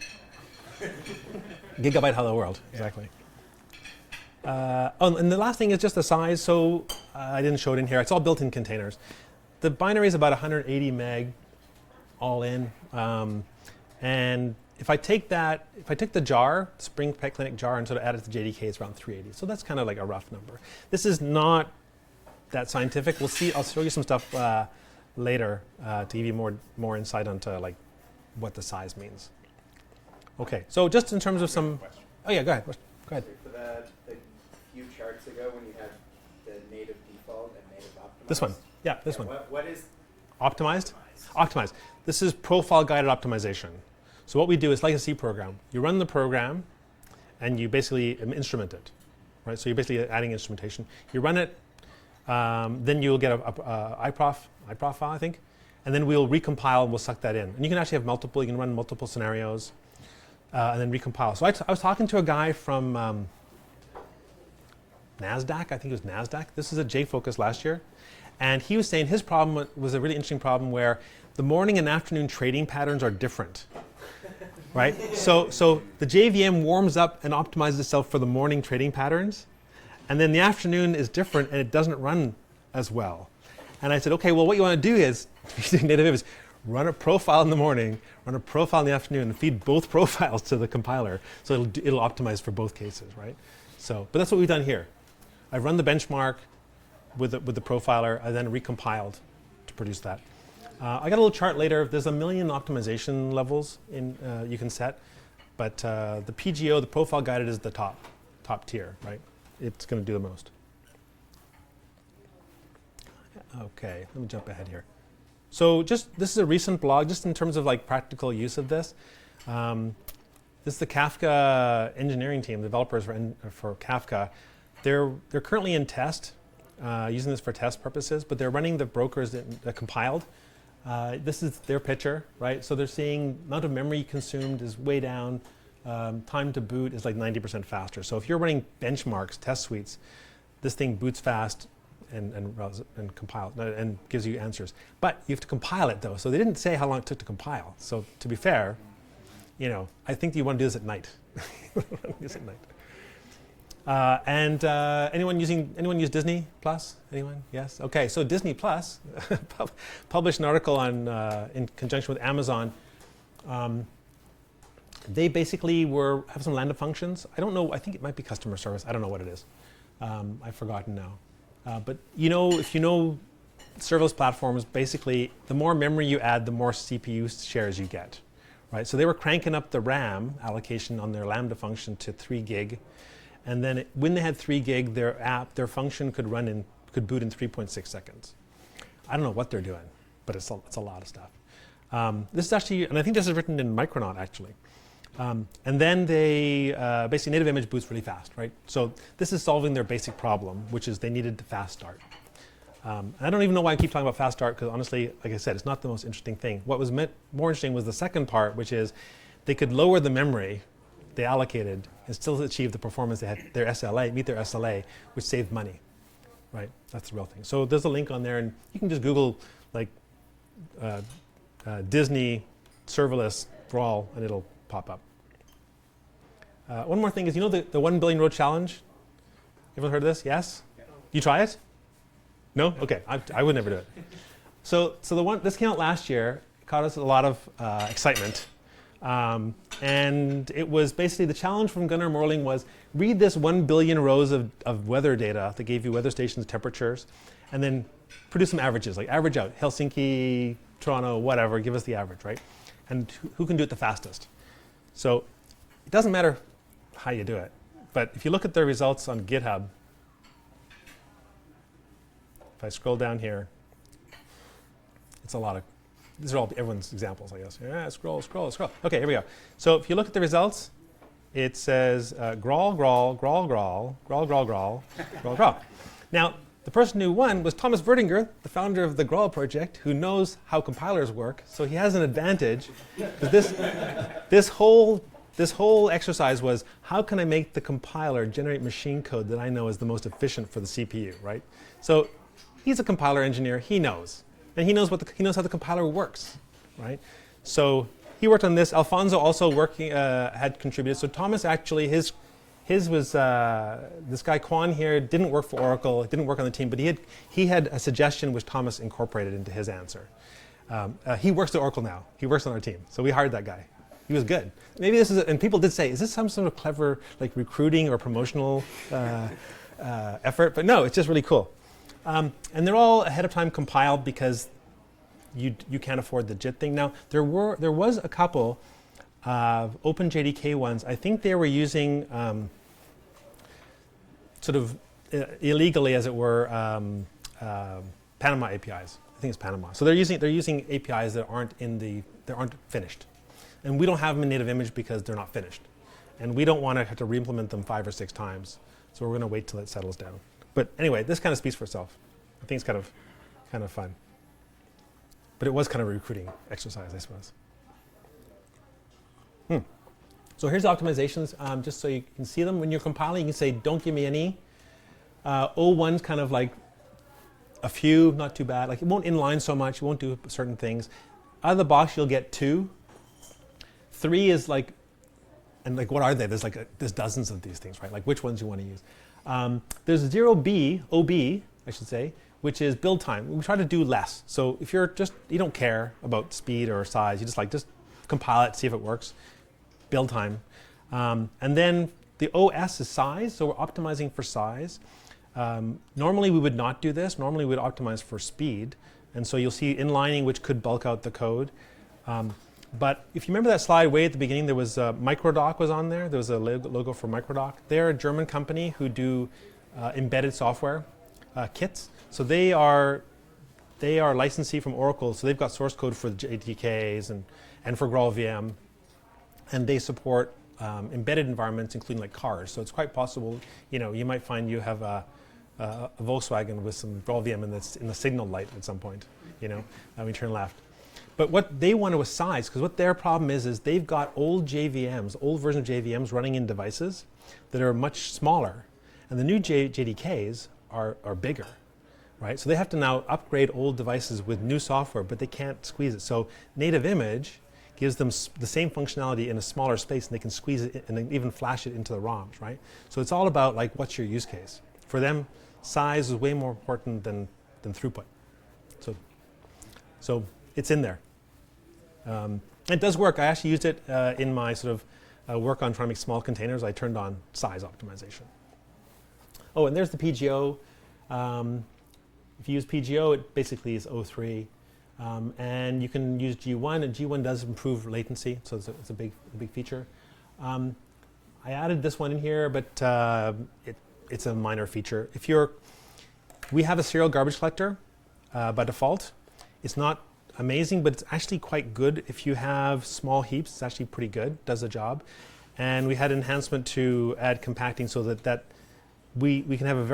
A: Gigabyte hello world, exactly. And the last thing is just the size. So I didn't show it in here. It's all built in containers. The binary is about 180 meg all in. And if I take the jar, Spring PetClinic jar, and sort of add it to JDK, it's around 380. So that's kind of like a rough number. This is not that scientific. We'll see. I'll show you some stuff later to give you more insight onto like what the size means. Okay. So just in terms of some. Oh yeah, go ahead. Go ahead.
C: For the few charts ago when you had the native default and native optimized.
A: This one. Yeah, this one.
C: What is
A: optimized? Optimized. This is profile guided optimization. So what we do is like a C program. You run the program, and you basically instrument it, right? So you're basically adding instrumentation. You run it, then you'll get a iProf file, I think, and then we'll recompile and we'll suck that in. And you can actually have multiple. You can run multiple scenarios, and then recompile. So I was talking to a guy from NASDAQ. I think it was NASDAQ. This is a JFocus last year, and he was saying his problem was a really interesting problem where the morning and afternoon trading patterns are different. Right? So the JVM warms up and optimizes itself for the morning trading patterns, and then the afternoon is different and it doesn't run as well. And I said, okay, well, what you want to do is, using native image, run a profile in the morning, run a profile in the afternoon, and feed both profiles to the compiler, so it'll optimize for both cases, right? So, but that's what we've done here. I've run the benchmark with the profiler, and then recompiled to produce that. I got a little chart later. There's 1 million optimization levels you can set, but the PGO, the profile guided, is the top tier, right? It's going to do the most. Okay, let me jump ahead here. So this is a recent blog, just in terms of like practical use of this. This is the Kafka engineering team, developers for Kafka. They're currently in test, using this for test purposes, but they're running the brokers that compiled. This is their picture, right? So they're seeing amount of memory consumed is way down. Time to boot is like 90% faster. So if you're running benchmarks, test suites, this thing boots fast and compiles and gives you answers. But you have to compile it though. So they didn't say how long it took to compile. So to be fair, I think you want to do this at night. Anyone use Disney Plus? Anyone? Yes. Okay. So Disney Plus published an article on in conjunction with Amazon. They basically have some Lambda functions. I don't know. I think it might be customer service. I don't know what it is. I've forgotten now. But if you know serverless platforms, basically the more memory you add, the more CPU shares you get, right? So they were cranking up the RAM allocation on their Lambda function to 3 gig. And then when they had 3 gig, their function could boot in 3.6 seconds. I don't know what they're doing, but it's a lot of stuff. This is actually, and I think this is written in Micronaut actually. And then they basically native image boots really fast, right? So this is solving their basic problem, which is they needed the fast start. And I don't even know why I keep talking about fast start, because honestly, like I said, it's not the most interesting thing. What was more interesting was the second part, which is they could lower the memory they allocated and still achieve the performance they had, meet their SLA, which saved money, right? That's the real thing. So there's a link on there, and you can just Google like Disney serverless Graal, and it'll pop up. One more thing is, the 1 billion row challenge? Everyone heard of this? Yes? Yeah. You try it? No? Okay, I would never do it. So this came out last year, caught us a lot of excitement. And it was basically the challenge from Gunnar Morling was read this 1 billion rows of weather data that gave you weather stations, temperatures, and then produce some averages, like average out Helsinki, Toronto, whatever, give us the average, right? And who can do it the fastest? So it doesn't matter how you do it, but if you look at the results on GitHub, if I scroll down here, It's a lot of, these are all everyone's examples, I guess. Yeah, scroll, scroll, scroll. Okay, here we go. So if you look at the results, it says Graal, Graal, Graal, Graal, Graal, Graal, Graal, Graal, Graal. Now, the person who won was Thomas Verdinger, the founder of the Graal project, who knows how compilers work. So he has an advantage. This whole exercise was, how can I make the compiler generate machine code that I know is the most efficient for the CPU, right? So he's a compiler engineer. He knows. And he knows how the compiler works, right? So he worked on this. Alfonso also had contributed. So Thomas actually, his was, this guy Quan here didn't work for Oracle, didn't work on the team, but he had a suggestion which Thomas incorporated into his answer. He works at Oracle now. He works on our team. So we hired that guy. He was good. Maybe this is, and people did say, is this some sort of clever like recruiting or promotional effort? But no, it's just really cool. And they're all ahead of time compiled because you can't afford the JIT thing. Now, there was a couple of OpenJDK ones. I think they were using sort of illegally, as it were, Panama APIs. I think it's Panama. So they're using APIs that aren't finished, and we don't have them in native image because they're not finished, and we don't want to have to re-implement them 5 or 6 times. So we're going to wait till it settles down. But anyway, this kind of speaks for itself. I think it's kind of fun. But it was kind of a recruiting exercise, I suppose. So here's the optimizations, just so you can see them. When you're compiling, you can say, don't give me any. O1's kind of like a few, not too bad. Like it won't inline so much, it won't do certain things. Out of the box, you'll get 2. 3 is like, and like what are they? There's dozens of these things, right? Like which ones you want to use. There's 0B, OB, I should say, which is build time. We try to do less. So if you don't care about speed or size, you just compile it, see if it works. Build time. And then the OS is size, so we're optimizing for size. Normally we would not do this. Normally we would optimize for speed. And so you'll see inlining, which could bulk out the code. But if you remember that slide way at the beginning, there was Micronaut was on there. There was a logo for Micronaut. They're a German company who do embedded software kits. So they are licensee from Oracle. So they've got source code for the JDKs and for GraalVM. And they support embedded environments, including like cars. So it's quite possible, you might find you have a Volkswagen with some GraalVM in the signal light at some point, when you turn left. But what they wanted was size, because what their problem is they've got old JVMs, old version of JVMs running in devices that are much smaller. And the new JDKs are bigger, right? So they have to now upgrade old devices with new software, but they can't squeeze it. So native image gives them the same functionality in a smaller space, and they can squeeze it and even flash it into the ROMs, right? So it's all about like, what's your use case? For them, size is way more important than throughput. So it's in there. It does work. I actually used it in my sort of work on trying to make small containers. I turned on size optimization. Oh, and there's the PGO. If you use PGO, it basically is O3. And you can use G1, and G1 does improve latency, so it's a big feature. I added this one in here, but it's a minor feature. We have a serial garbage collector by default. It's not amazing, but it's actually quite good. If you have small heaps, it's actually pretty good, does the job. And we had enhancement to add compacting so that we can have a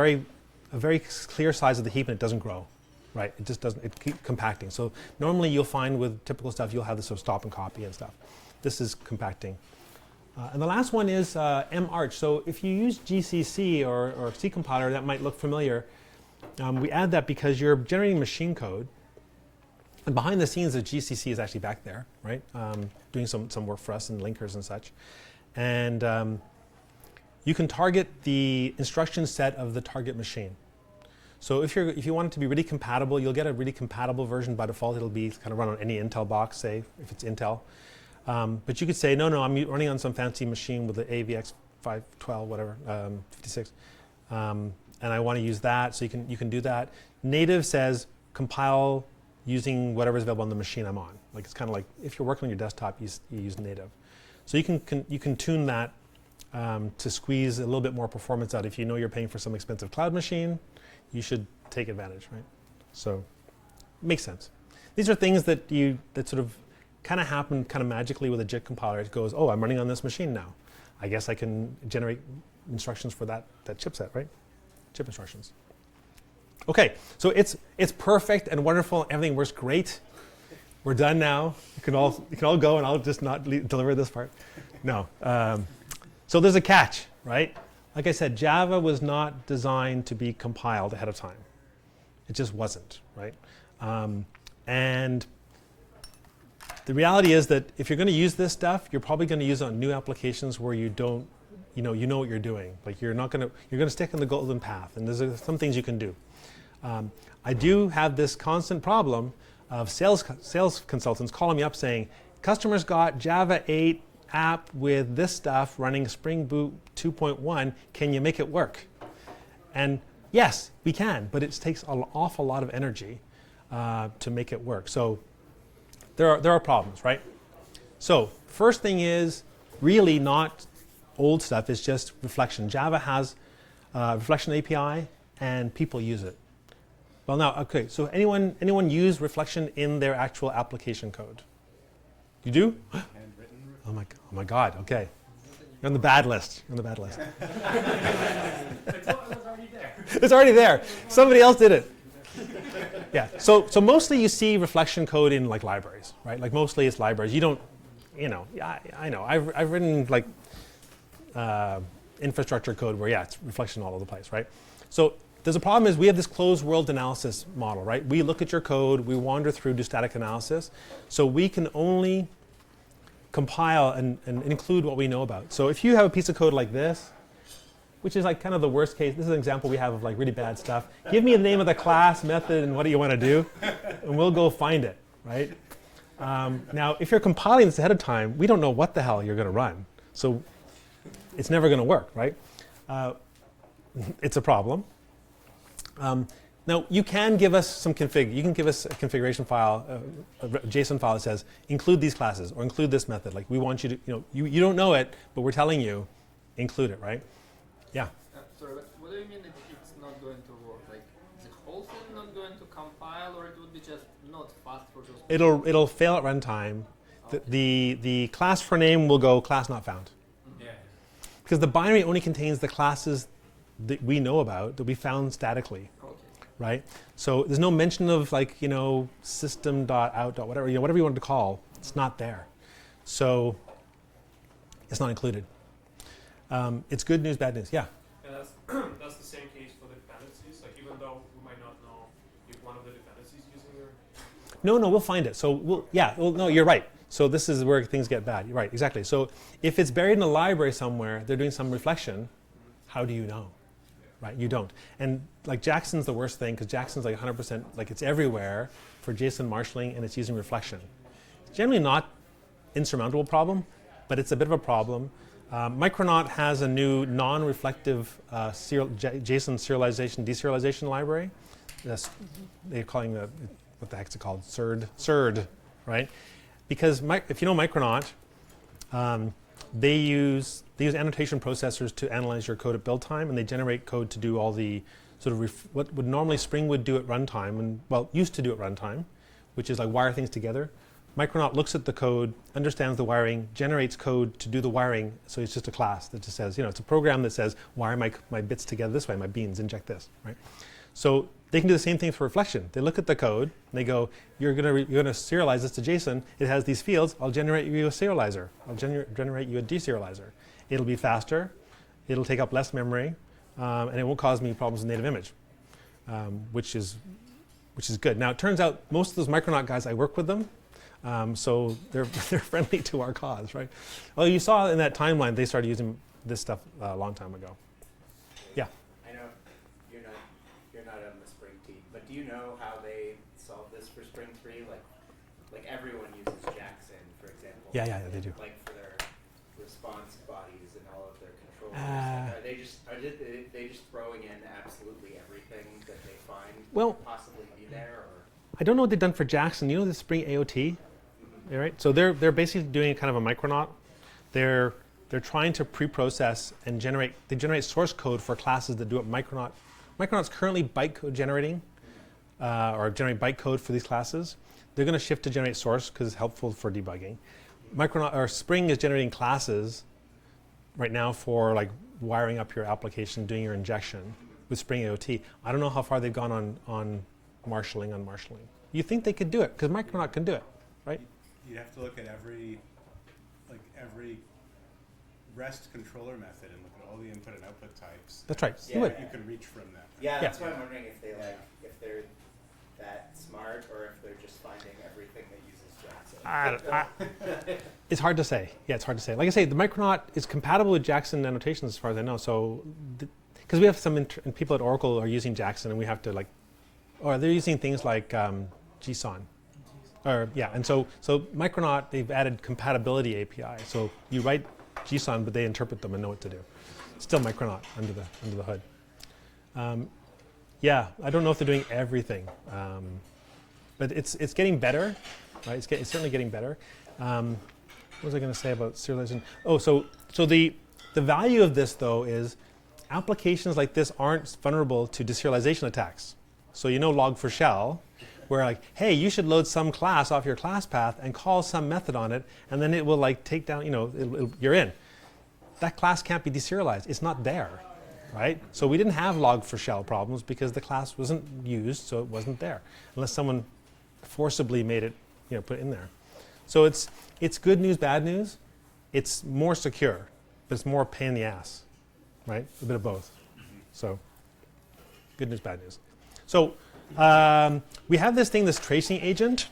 A: very clear size of the heap and it doesn't grow. Right, it just doesn't, it keeps compacting. So normally you'll find with typical stuff, you'll have this sort of stop and copy and stuff. This is compacting. And the last one is march. So if you use GCC or C compiler, that might look familiar. We add that because you're generating machine code. And behind the scenes, the GCC is actually back there, right? Doing some work for us and linkers and such. And you can target the instruction set of the target machine. So if you want it to be really compatible, you'll get a really compatible version by default. It'll be kind of run on any Intel box, say, if it's Intel. But you could say, no, I'm running on some fancy machine with the AVX 512, whatever, 56. And I want to use that, so you can do that. Native says compile using whatever's available on the machine I'm on. Like it's kind of like if you're working on your desktop, you use native. So you can tune that to squeeze a little bit more performance out. If you know you're paying for some expensive cloud machine, you should take advantage, right? So, makes sense. these are things that sort of kind of happen kind of magically with a JIT compiler. It goes, oh, I'm running on this machine now. I guess I can generate instructions for that chipset, right? Chip instructions. Okay, so it's perfect and wonderful. Everything works great. We're done now. You can all go, and I'll just not deliver this part. No. So there's a catch, right? Like I said, Java was not designed to be compiled ahead of time. It just wasn't, right? And the reality is that if you're going to use this stuff, you're probably going to use it on new applications where you don't, you know what you're doing. Like you're going to stick in the golden path, and there's some things you can do. I do have this constant problem of sales consultants calling me up saying, customers got Java 8 app with this stuff running Spring Boot 2.1. Can you make it work? And yes, we can, but it takes an awful lot of energy to make it work. So there are problems, right? So first thing is really not old stuff. It's just reflection. Java has reflection API, and people use it. Well, now, okay. So anyone use reflection in their actual application code? You do? Oh my God. Okay, you're on the bad list. You're on the bad list. It's already there. Somebody else did it. Yeah. So mostly you see reflection code in like libraries, right? Like mostly it's libraries. You don't, I know. I've written like infrastructure code where it's reflection all over the place, right? So there's a problem is we have this closed world analysis model, right? We look at your code, we wander through, do static analysis. So we can only compile and include what we know about. So if you have a piece of code like this, which is like kind of the worst case, this is an example we have of like really bad stuff. Give me the name of the class, method, and what do you want to do, and we'll go find it, right? Now, if you're compiling this ahead of time, we don't know what the hell you're going to run. So it's never going to work, right? It's a problem. Now, you can give us some config. You can give us a configuration file, a JSON file that says, include these classes or include this method. Like we want you to, you don't know it, but we're telling you, include it, right? Yeah.
D: Sorry, but what do you mean that it's not going to work? Like, is the whole thing not going to compile, or it would be just not fast for those?
A: It'll fail at runtime.
D: Okay.
A: The class for name will go class not found.
D: Yeah.
A: Because the binary only contains the classes that we know about that we found statically.
D: Okay.
A: Right? So there's no mention of like, system.out. Whatever, whatever you want to call, it's not there. So it's not included. It's good news, bad news. Yeah?
E: And that's the same case for the dependencies. Like even though we might not know if one of the dependencies using your...
A: No, we'll find it. So no, you're right. So this is where things get bad. You're right, exactly. So if it's buried in a library somewhere, they're doing some reflection, how do you know? Right, you don't. And like Jackson's the worst thing because Jackson's like 100%, like it's everywhere for JSON marshalling and it's using reflection. It's generally not insurmountable problem, but it's a bit of a problem. Micronaut has a new non-reflective JSON serialization, deserialization library. They're calling what the heck's it called? SERD, right? Because if you know Micronaut, they use annotation processors to analyze your code at build time, and they generate code to do all the sort of what would normally Spring would do at runtime, and used to do at runtime, which is like wire things together. Micronaut looks at the code, understands the wiring, generates code to do the wiring. So it's just a class that just says, it's a program that says, wire my bits together this way, my beans, inject this, right? So they can do the same thing for reflection. They look at the code and they go, you're gonna serialize this to JSON. It has these fields. I'll generate you a serializer. I'll generate you a deserializer. It'll be faster. It'll take up less memory, and it won't cause me problems with native image, which is good. Now it turns out most of those Micronaut guys, I work with them, so they're friendly to our cause, right? Well, you saw in that timeline they started using this stuff a long time ago. Yeah.
C: I know you're not on the Spring team, but do you know how they solve this for Spring 3? Like everyone uses Jackson, for example.
A: Yeah, they do.
C: Like for their response bodies and all of their controllers. Are they just throwing in absolutely everything that they find could possibly be there? Or?
A: I don't know what they've done for Jackson. You know the Spring AOT? Mm-hmm. Right? So they're basically doing kind of a Micronaut. They're trying to pre-process and generate source code for classes that do what Micronaut's currently bytecode generating, or generate bytecode for these classes. they're going to shift to generate source because it's helpful for debugging. Micronaut or Spring is generating classes right now for like wiring up your application, doing your injection with Spring AOT. I don't know how far they've gone on marshalling. You think they could do it because Micronaut can do it, right?
B: You'd have to look at every REST controller method and look at all the input and output types.
A: That's right.
C: Yeah.
A: Do it.
B: You can reach from that.
C: Yeah, that's why I'm wondering if they if they're that smart or if they're just finding everything that uses Jackson.
A: It's hard to say. Yeah, it's hard to say. Like I say, the Micronaut is compatible with Jackson annotations as far as I know. So, because we have some people at Oracle are using Jackson, and we have to like, or they're using things like JSON. And so Micronaut, they've added compatibility API. So you write JSON, but they interpret them and know what to do. Still Micronaut under the hood. Yeah, I don't know if they're doing everything, but it's getting better, right? It's certainly getting better. What was I going to say about serialization? Oh, so the value of this though is applications like this aren't vulnerable to deserialization attacks. So log4shell, where like, hey, you should load some class off your class path and call some method on it, and then it will like take down, you're in. That class can't be deserialized. It's not there, right? So we didn't have log4shell problems because the class wasn't used, so it wasn't there, unless someone forcibly made it, put it in there. So it's good news, bad news. It's more secure, but it's more pain in the ass, right? A bit of both. So good news, bad news. So we have this tracing agent.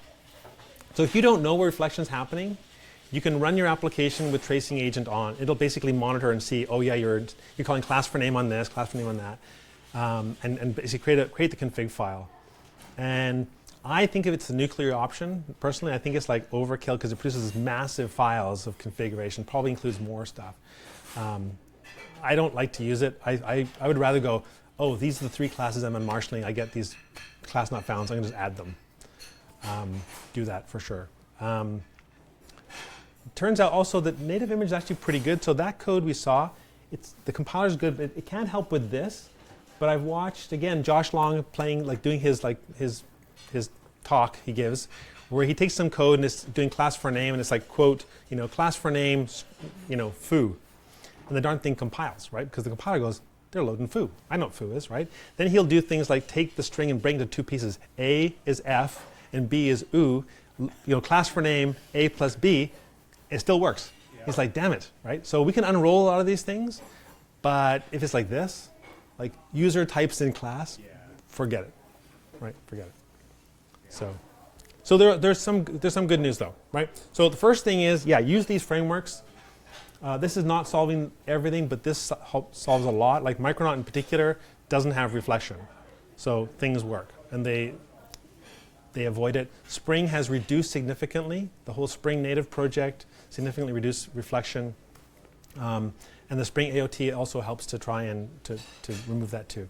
A: So if you don't know where reflection's happening, you can run your application with tracing agent on. It'll basically monitor and see, oh yeah, you're calling class for name on this, class for name on that, and basically create the config file. And I think if it's the nuclear option, personally, I think it's like overkill because it produces massive files of configuration, probably includes more stuff. I don't like to use it. I would rather go, oh, these are the 3 classes I'm marshalling. I get these class not found, so I can just add them. Do that for sure. Turns out also that native image is actually pretty good. So that code we saw, the compiler's good, but it can't help with this. But I've watched again Josh Long doing his talk he gives, where he takes some code and it's doing class for name and it's like quote, class for name, foo, and the darn thing compiles, right? Because the compiler goes, they're loading foo. I know what foo is, right? Then he'll do things like take the string and break it into 2 pieces. A is F and B is oo. Class for name A plus B. It still works. Yeah. He's like, damn it, right? So we can unroll a lot of these things, but if it's like this, like user types in class, forget it, right? Forget it. Yeah. So there's some good news though, right? So the first thing is, use these frameworks. This is not solving everything, but this solves a lot. Like Micronaut in particular doesn't have reflection, so things work, and they avoid it. Spring has reduced significantly. The whole Spring native project significantly reduced reflection, and the Spring AOT also helps to try and to remove that too.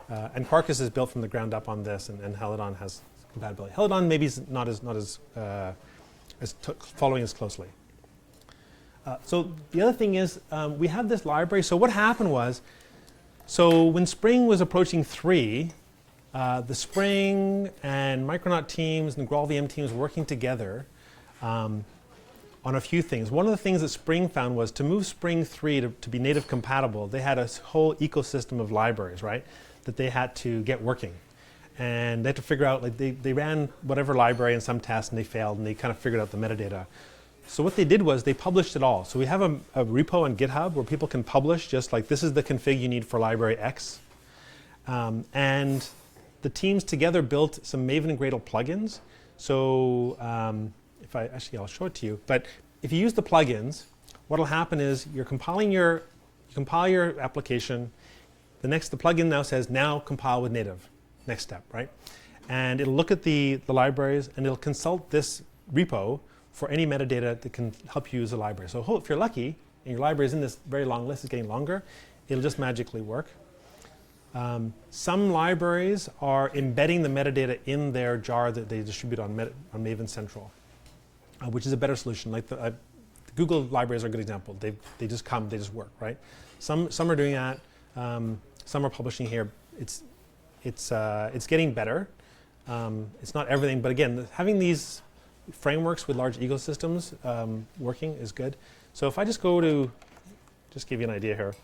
A: And Quarkus is built from the ground up on this, and Helidon has compatibility. Helidon maybe is not as following as closely. So the other thing is we have this library. So what happened was, so when Spring was approaching 3, the Spring and Micronaut teams and GraalVM teams working together on a few things. One of the things that Spring found was to move Spring 3 to be native compatible, they had a whole ecosystem of libraries, right, that they had to get working. And they had to figure out, like they ran whatever library in some tests and they failed and they kind of figured out the metadata. So what they did was they published it all. So we have a repo on GitHub where people can publish just like this is the config you need for library X. And the teams together built some Maven and Gradle plugins. So I'll show it to you. But if you use the plugins, what'll happen is you compile your application. The plugin now says now compile with native. Next step, right? And it'll look at the libraries and it'll consult this repo for any metadata that can help you use the library. So if you're lucky and your library is in this very long list, it's getting longer, it'll just magically work. Some libraries are embedding the metadata in their jar that they distribute on Maven Central, which is a better solution. Like the Google libraries are a good example. They just come, they just work, right? Some are doing that. Some are publishing here. It's getting better. It's not everything, but again, having these frameworks with large ecosystems working is good. So if I just go to, just give you an idea here.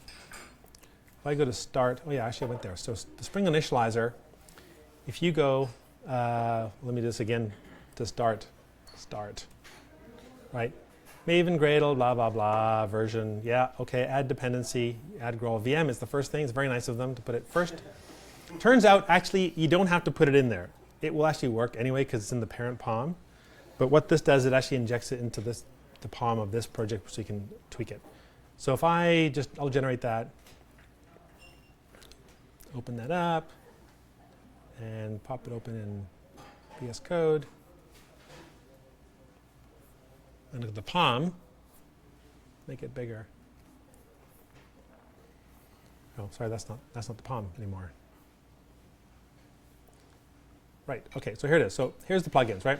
A: If I go to start, oh yeah, actually I went there. So the Spring initializer, if you go, let me do this again to start, right? Maven, Gradle, blah, blah, blah, version, yeah, okay, add dependency, add GraalVM is the first thing. It's very nice of them to put it first. Turns out, actually, you don't have to put it in there. It will actually work anyway because it's in the parent POM. But what this does, it actually injects it into the POM of this project so you can tweak it. So if I'll generate that, open that up, and pop it open in VS Code. And look at the POM, make it bigger. Oh, sorry, that's not the POM anymore. Right, okay, so here it is. So here's the plugins, right?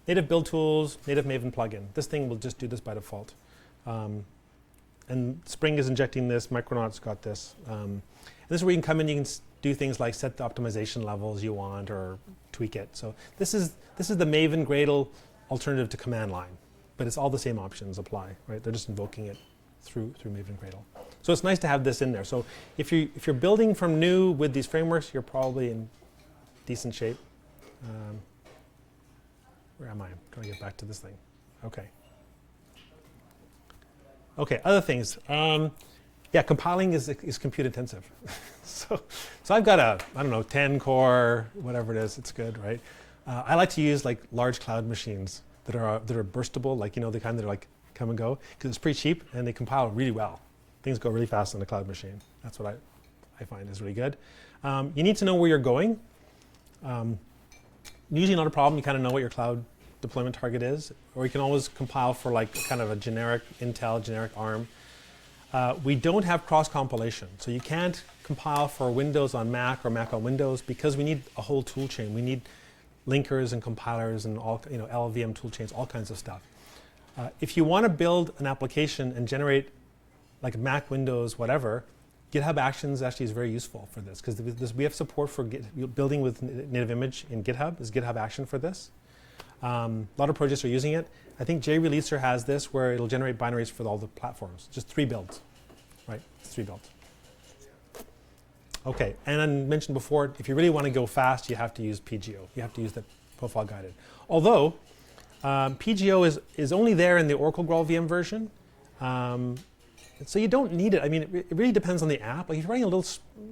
A: Native build tools, native Maven plugin. This thing will just do this by default. And Spring is injecting this, Micronaut's got this. And this is where you can come in, you can do things like set the optimization levels you want or tweak it. So this is the Maven Gradle alternative to command line. But it's all the same options apply, right? They're just invoking it through Maven Gradle. So it's nice to have this in there. So if you're building from new with these frameworks, you're probably in decent shape. Where am I? I'm trying to get back to this thing. Okay. Okay, other things. Yeah, compiling is compute intensive. so I've got a, I don't know, 10 core, whatever it is, it's good, right? I like to use like large cloud machines that are burstable, like, you know, the kind that are like come and go, because it's pretty cheap and they compile really well. Things go really fast on a cloud machine. That's what I find is really good. You need to know where you're going. Usually not a problem. You kind of know what your cloud deployment target is, or you can always compile for like kind of a generic Intel, generic ARM. We don't have cross-compilation, so you can't compile for Windows on Mac or Mac on Windows because we need a whole tool chain. We need linkers and compilers and all, you know, LLVM tool chains, all kinds of stuff. If you want to build an application and generate like Mac, Windows, whatever, GitHub Actions actually is very useful for this because we have support for building with native image in GitHub. Is GitHub Action for this? A lot of projects are using it. I think JReleaser has this where it'll generate binaries for all the platforms. Just 3 builds, right? It's 3 builds. Okay, and I mentioned before, if you really want to go fast, you have to use PGO. You have to use the profile guided. Although, PGO is only there in the Oracle GraalVM version. So you don't need it. I mean, it really depends on the app. Like if you're writing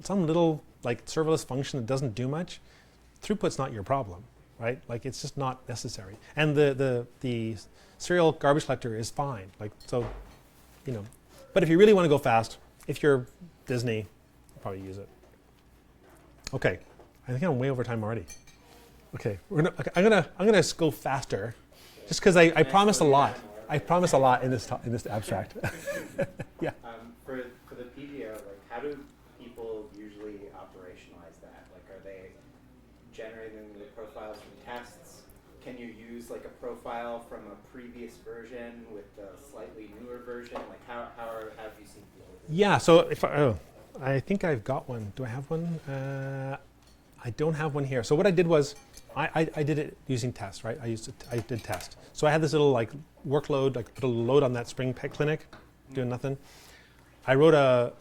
A: some little like serverless function that doesn't do much, throughput's not your problem, right? Like it's just not necessary. And the serial garbage collector is fine. Like so, you know. But if you really want to go fast, if you're Disney, you'll probably use it. Okay, I think I'm way over time already. Okay, I'm gonna go faster, just because I promised a lot. I promise a lot in this abstract. Yeah.
C: For the PGO, like how do people usually operationalize that? Like are they generating the profiles from tests? Can you use like a profile from a previous version with a slightly newer version? Like how have you seen people do that?
A: Yeah, so if I think I've got one. Do I have one? I don't have one here. So what I did was, I did it using test, right? I did test. So I had this little like workload, I put a load on that Spring PetClinic, doing nothing. I wrote a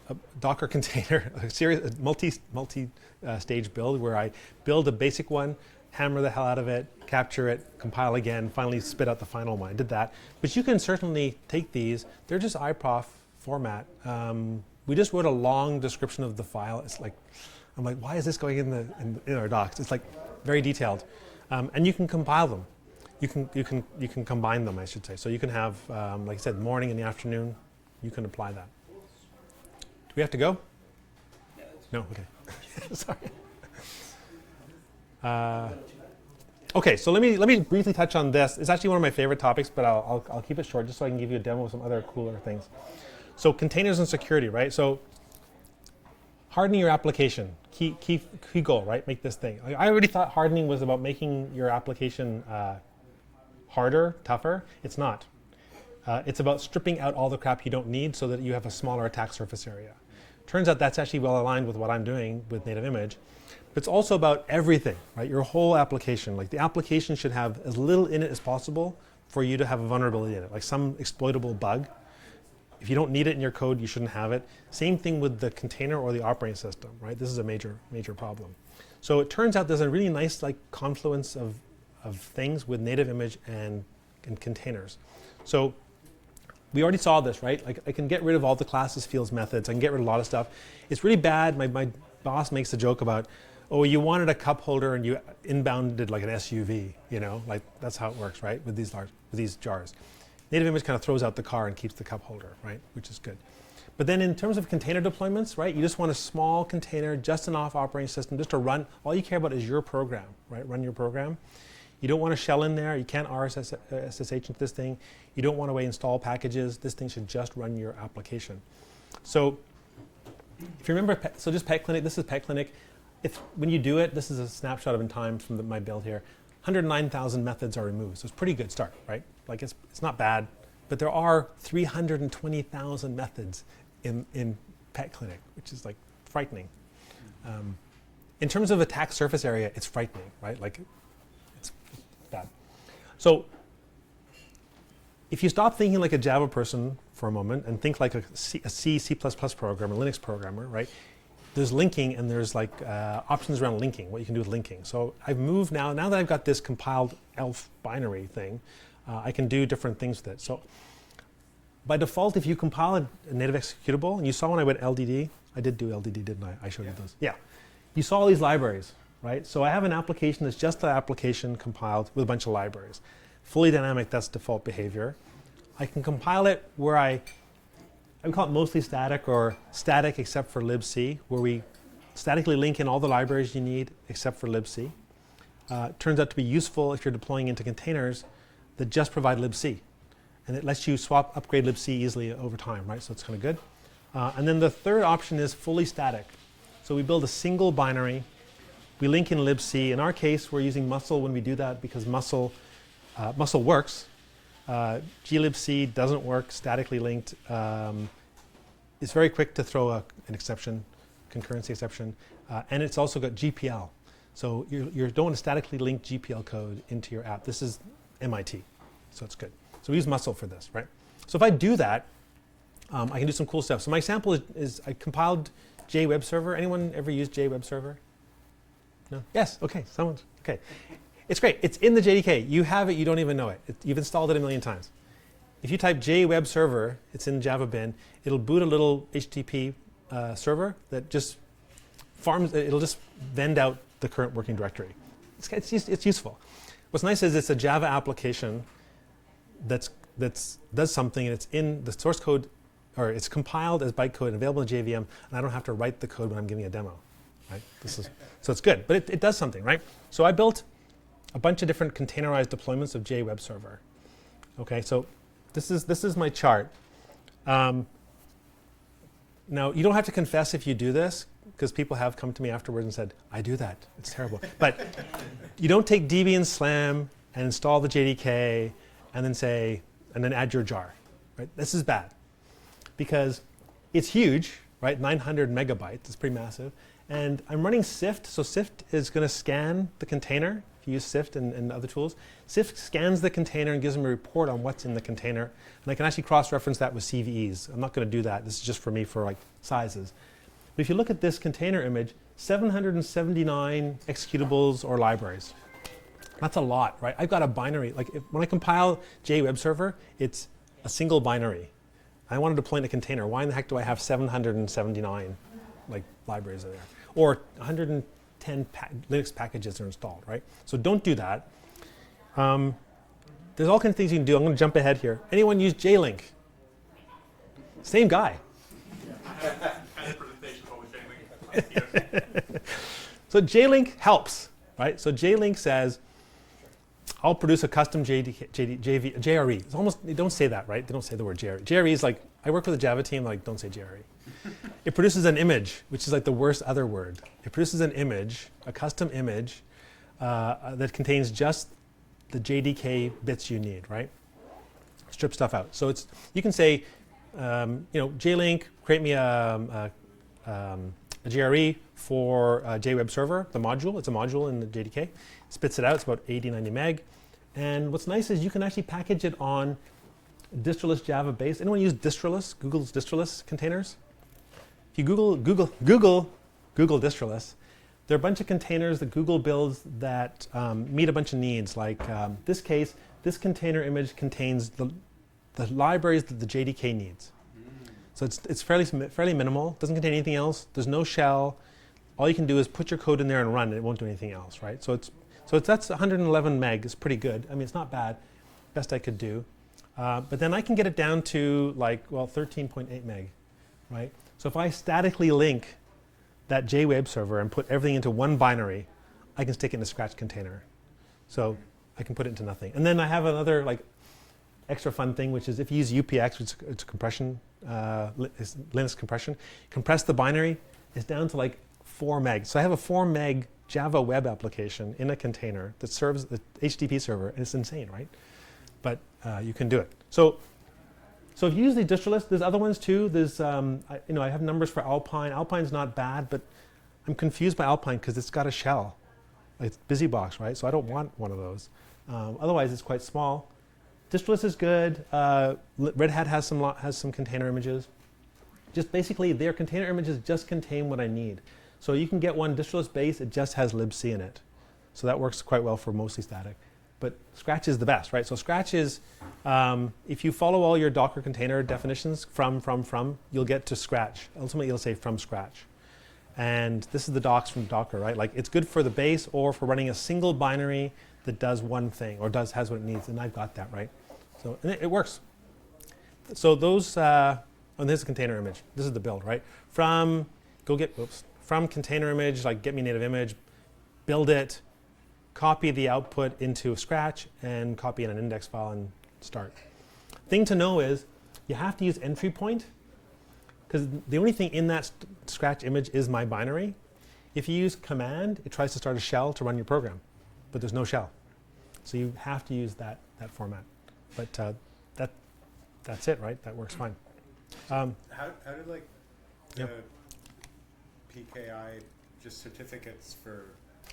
A: Docker container, a multi-stage build where I build a basic one, hammer the hell out of it, capture it, compile again, finally spit out the final one. I did that. But you can certainly take these. They're just iProf format. We just wrote a long description of the file. It's like, I'm like, why is this going in our docs? It's like very detailed, and you can compile them. You can combine them, I should say. So you can have, like I said, morning and the afternoon. You can apply that. Do we have to go? No. Okay. Sorry. Okay. So let me briefly touch on this. It's actually one of my favorite topics, but I'll keep it short just so I can give you a demo of some other cooler things. So containers and security, right? So hardening your application, key goal, right? Make this thing. I already thought hardening was about making your application harder, tougher. It's not. It's about stripping out all the crap you don't need so that you have a smaller attack surface area. Turns out that's actually well aligned with what I'm doing with native image. But it's also about everything, right? Your whole application. Like the application should have as little in it as possible for you to have a vulnerability in it, like some exploitable bug. If you don't need it in your code, you shouldn't have it. Same thing with the container or the operating system, right? This is a major problem. So it turns out there's a really nice like confluence of things with native image and containers. So we already saw this, right? Like I can get rid of all the classes, fields, methods. I can get rid of a lot of stuff. It's really bad. My boss makes a joke about, oh, you wanted a cup holder and you inbounded like an SUV, you know? Like that's how it works, right? With these jars. Native image kind of throws out the car and keeps the cup holder, right? Which is good. But then in terms of container deployments, right? You just want a small container, just enough operating system, just to run. All you care about is your program, right? Run your program. You don't want a shell in there. You can't SSH into this thing. You don't want to install packages. This thing should just run your application. So if you remember, so just PetClinic, this is PetClinic. When you do it, this is a snapshot of in time from my build here. 109,000 methods are removed. So it's a pretty good start, right? Like it's not bad, but there are 320,000 methods in PetClinic, which is like frightening. In terms of attack surface area, it's frightening, right? Like it's bad. So if you stop thinking like a Java person for a moment and think like a C, C++ programmer, Linux programmer, right? There's linking and there's like options around linking, what you can do with linking. So I've moved now that I've got this compiled ELF binary thing, I can do different things with it. So by default, if you compile a native executable, and you saw when I went LDD, I did do LDD, didn't I? I showed you those. Yeah. You saw all these libraries, right? So I have an application that's just the application compiled with a bunch of libraries. Fully dynamic, that's default behavior. I can compile it where I would call it mostly static or static except for libc, where we statically link in all the libraries you need except for libc. Turns out to be useful if you're deploying into containers that just provide libc. And it lets you upgrade libc easily over time, right? So it's kind of good. And then the third option is fully static. So we build a single binary. We link in libc. In our case, we're using musl when we do that because musl works. glibc doesn't work, statically linked. It's very quick to throw an exception, concurrency exception. And it's also got GPL. So you don't want to statically link GPL code into your app. This is MIT, so it's good. So we use musl for this, right? So if I do that, I can do some cool stuff. So my example is I compiled JWebServer. Anyone ever used JWebServer? No? Yes, okay, someone, okay. It's great, it's in the JDK. You have it, you don't even know it. You've installed it a million times. If you type JWebServer, it's in Java bin, it'll boot a little HTTP server that just it'll just vend out the current working directory. It's useful. What's nice is it's a Java application that's does something, and it's in the source code, or it's compiled as bytecode and available in JVM, and I don't have to write the code when I'm giving a demo, right? So it's good, but it does something, right? So I built a bunch of different containerized deployments of JWebServer. Okay, so this is my chart. Now you don't have to confess if you do this, because people have come to me afterwards and said, I do that, it's terrible. But you don't take Debian Slam and install the JDK and then add your jar, right? This is bad because it's huge, right? 900 megabytes, it's pretty massive. And I'm running Sift, so Sift is going to scan the container. If you use Sift and other tools, Sift scans the container and gives them a report on what's in the container. And I can actually cross-reference that with CVEs. I'm not going to do that. This is just for me for like sizes. But if you look at this container image, 779 executables or libraries. That's a lot, right? I've got a binary. Like when I compile JWebServer, it's a single binary. I want to deploy in a container. Why in the heck do I have 779 like libraries in there? Or 110 Linux packages are installed, right? So don't do that. There's all kinds of things you can do. I'm going to jump ahead here. Anyone use JLink? Same guy. So JLink helps, right? So JLink says, I'll produce a custom JRE. It's almost, they don't say that, right? They don't say the word JRE. JRE is like, I work with a Java team, like, don't say JRE. It produces an image, which is like the worst other word. It produces an image, a custom image, that contains just the JDK bits you need, right? Strip stuff out. So it's, you can say, JLink, create me a a GRE for JWeb Server, the module. It's a module in the JDK. Spits it out. It's about 80, 90 meg. And what's nice is you can actually package it on distroless Java base. Anyone use distroless? Google's distroless containers? If you Google distroless, there are a bunch of containers that Google builds that meet a bunch of needs. Like this case, this container image contains the libraries that the JDK needs. So it's fairly minimal. Doesn't contain anything else. There's no shell. All you can do is put your code in there and run, and it won't do anything else, right? That's 111 meg. It's pretty good. I mean, it's not bad. Best I could do. But then I can get it down to 13.8 meg, right? So if I statically link that JWeb server and put everything into one binary, I can stick it in a Scratch container. So I can put it into nothing. And then I have another extra fun thing, which is if you use UPX, which is compression, it's Linux compression, compress the binary, it's down to 4 meg. So I have a 4 meg Java web application in a container that serves the HTTP server, and it's insane, right? But you can do it. So if you use the distroless, there's other ones too. There's I have numbers for Alpine. Alpine's not bad, but I'm confused by Alpine because it's got a shell. It's BusyBox, right? So I don't want one of those. Otherwise, it's quite small. Distroless is good. Red Hat has some container images. Just basically, their container images just contain what I need. So you can get one distroless base. It just has libc in it. So that works quite well for mostly static. But Scratch is the best, right? So Scratch is, if you follow all your Docker container definitions from, you'll get to Scratch. Ultimately, it'll say from Scratch. And this is the docs from Docker, right? It's good for the base or for running a single binary that does one thing or has what it needs. And I've got that, right? So and it works. So those, this is a container image. This is the build, right? From container image, get me native image, build it, copy the output into Scratch, and copy in an index file and start. Thing to know is you have to use entry point because the only thing in that Scratch image is my binary. If you use command, it tries to start a shell to run your program, but there's no shell. So you have to use that format. But that's it, right? That works fine.
B: How do the PKI just certificates for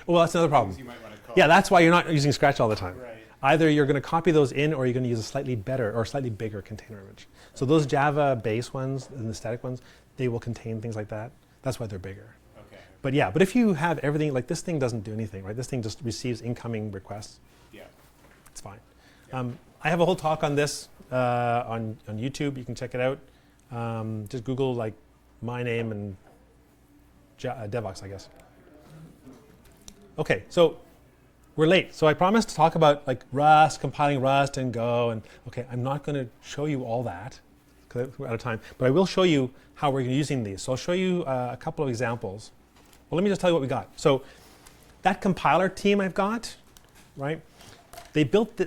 A: well, that's another problem.
B: you might want to call?
A: Yeah, that's why you're not using Scratch all the time.
B: Right.
A: Either you're going to copy those in or you're going to use a slightly better or slightly bigger container image. So those Java base ones and the static ones, they will contain things like that. That's why they're bigger.
B: Okay.
A: But if you have everything, this thing doesn't do anything, right? This thing just receives incoming requests.
B: Yeah.
A: It's fine.
B: Yeah.
A: I have a whole talk on this on YouTube. You can check it out. Just Google my name and Devox, I guess. Okay, so we're late. So I promised to talk about Rust, compiling Rust and Go, and okay, I'm not going to show you all that because we're out of time, but I will show you how we're using these. So I'll show you a couple of examples. Well, let me just tell you what we got. So that compiler team I've got, right? They built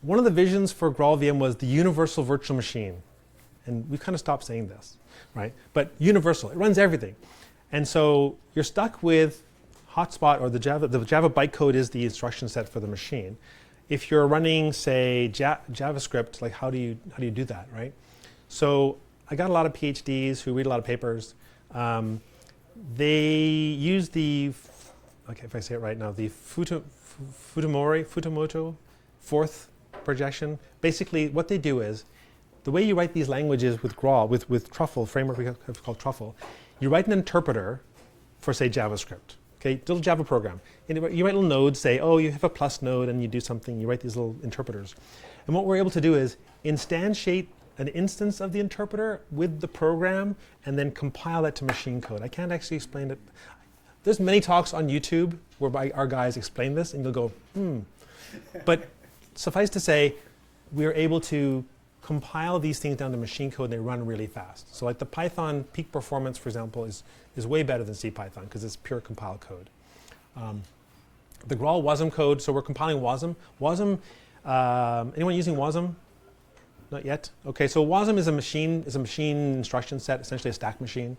A: one of the visions for GraalVM was the universal virtual machine, and we've kind of stopped saying this, right? But universal, it runs everything, and so you're stuck with hotspot or the Java bytecode is the instruction set for the machine. If you're running, say, JavaScript, how do you do that, right? So I got a lot of PhDs who read a lot of papers. They use the, if I say it right now, the Futomoto fourth projection. Basically, what they do is, the way you write these languages with Graal, with Truffle, framework we have called Truffle, you write an interpreter for, say, JavaScript. Okay, little Java program. And you write little nodes, say, oh, you have a plus node and you do something, you write these little interpreters. And what we're able to do is instantiate an instance of the interpreter with the program and then compile that to machine code. I can't actually explain it. There's many talks on YouTube where our guys explain this and you'll go, But suffice to say, we're able to compile these things down to machine code and they run really fast. So the Python peak performance, for example, is way better than CPython because it's pure compiled code. The GraalWasm code, so we're compiling WASM. WASM, anyone using WASM? Not yet? Okay, so WASM is a machine instruction set, essentially a stack machine.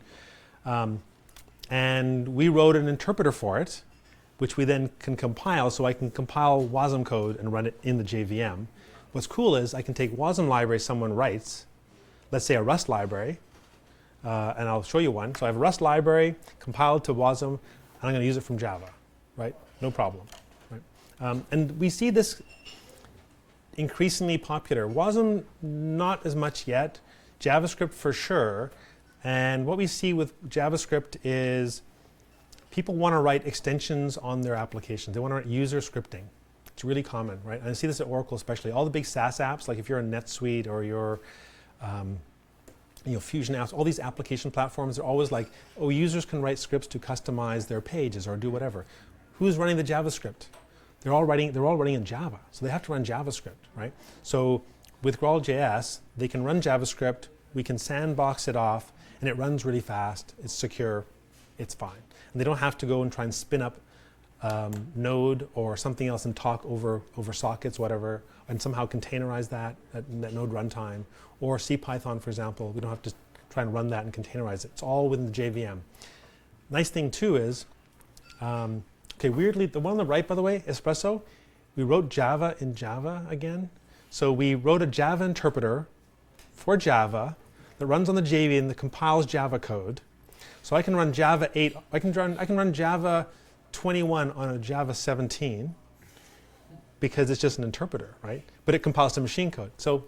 A: And we wrote an interpreter for it, which we then can compile, so I can compile WASM code and run it in the JVM. What's cool is I can take WASM library someone writes, let's say a Rust library, and I'll show you one. So I have a Rust library compiled to WASM, and I'm going to use it from Java, right? No problem. Right? And we see this increasingly popular. WASM, not as much yet. JavaScript for sure. And what we see with JavaScript is people want to write extensions on their applications. They want to write user scripting. It's really common, right? And I see this at Oracle especially. All the big SaaS apps, like if you're in NetSuite or you're Fusion apps, all these application platforms are always like, oh, users can write scripts to customize their pages or do whatever. Who's running the JavaScript? They're all running in Java, so they have to run JavaScript, right? So with GraalJS, they can run JavaScript, we can sandbox it off, and it runs really fast, it's secure, it's fine. And they don't have to go and try and spin up Node or something else and talk over sockets, whatever, and somehow containerize that Node runtime. Or CPython, for example, we don't have to try and run that and containerize it. It's all within the JVM. Nice thing too is, okay, weirdly, the one on the right, by the way, Espresso, we wrote Java in Java again. So we wrote a Java interpreter for Java that runs on the JVM that compiles Java code. So I can run Java 8, I can run Java 21 on a Java 17 because it's just an interpreter, right? But it compiles to machine code. So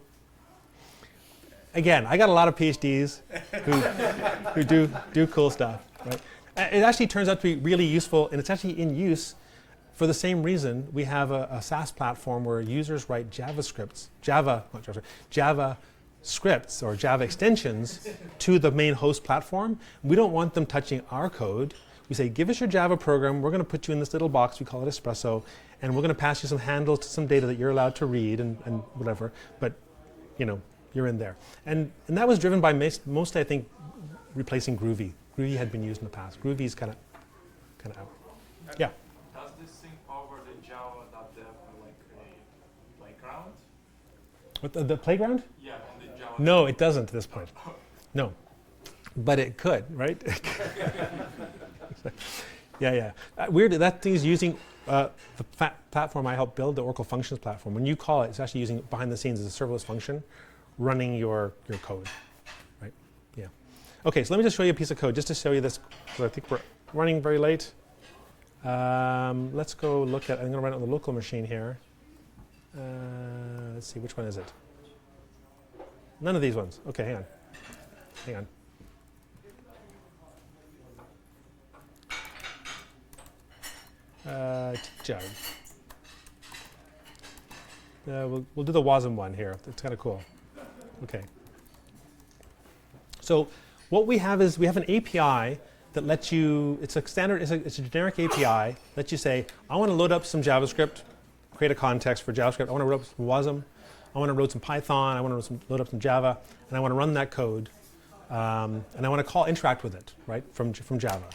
A: again, I got a lot of PhDs who do cool stuff, right? It actually turns out to be really useful, and it's actually in use for the same reason. We have a SaaS platform where users write Java scripts or Java extensions to the main host platform. We don't want them touching our code. We say, give us your Java program. We're going to put you in this little box. We call it Espresso. And we're going to pass you some handles to some data that you're allowed to read and whatever. But, you're in there. And that was driven by mostly, I think, replacing Groovy. Groovy had been used in the past. Groovy's kind of out. Yeah?
E: Does this thing power the Java.dev like a playground?
A: What, the playground?
E: Yeah, on the Java.
A: No, it doesn't at this point. No. But it could, right? Yeah. Weirdly, that thing is using the platform I helped build, the Oracle Functions platform. When you call it, it's actually using behind the scenes as a serverless function running your code, right? Yeah. Okay, so let me just show you a piece of code just to show you this, because I think we're running very late. Let's go look at, I'm going to run it on the local machine here. Let's see, which one is it? None of these ones. Okay, hang on. Jug. We'll do the WASM one here. It's kind of cool. Okay. So what we have is we have an API that lets you, it's a standard, it's a generic API, lets you say, I want to load up some JavaScript, create a context for JavaScript, I want to load up some WASM, I want to load some Python, I want to load up some Java, and I want to run that code, and I want to interact with it, right, from Java.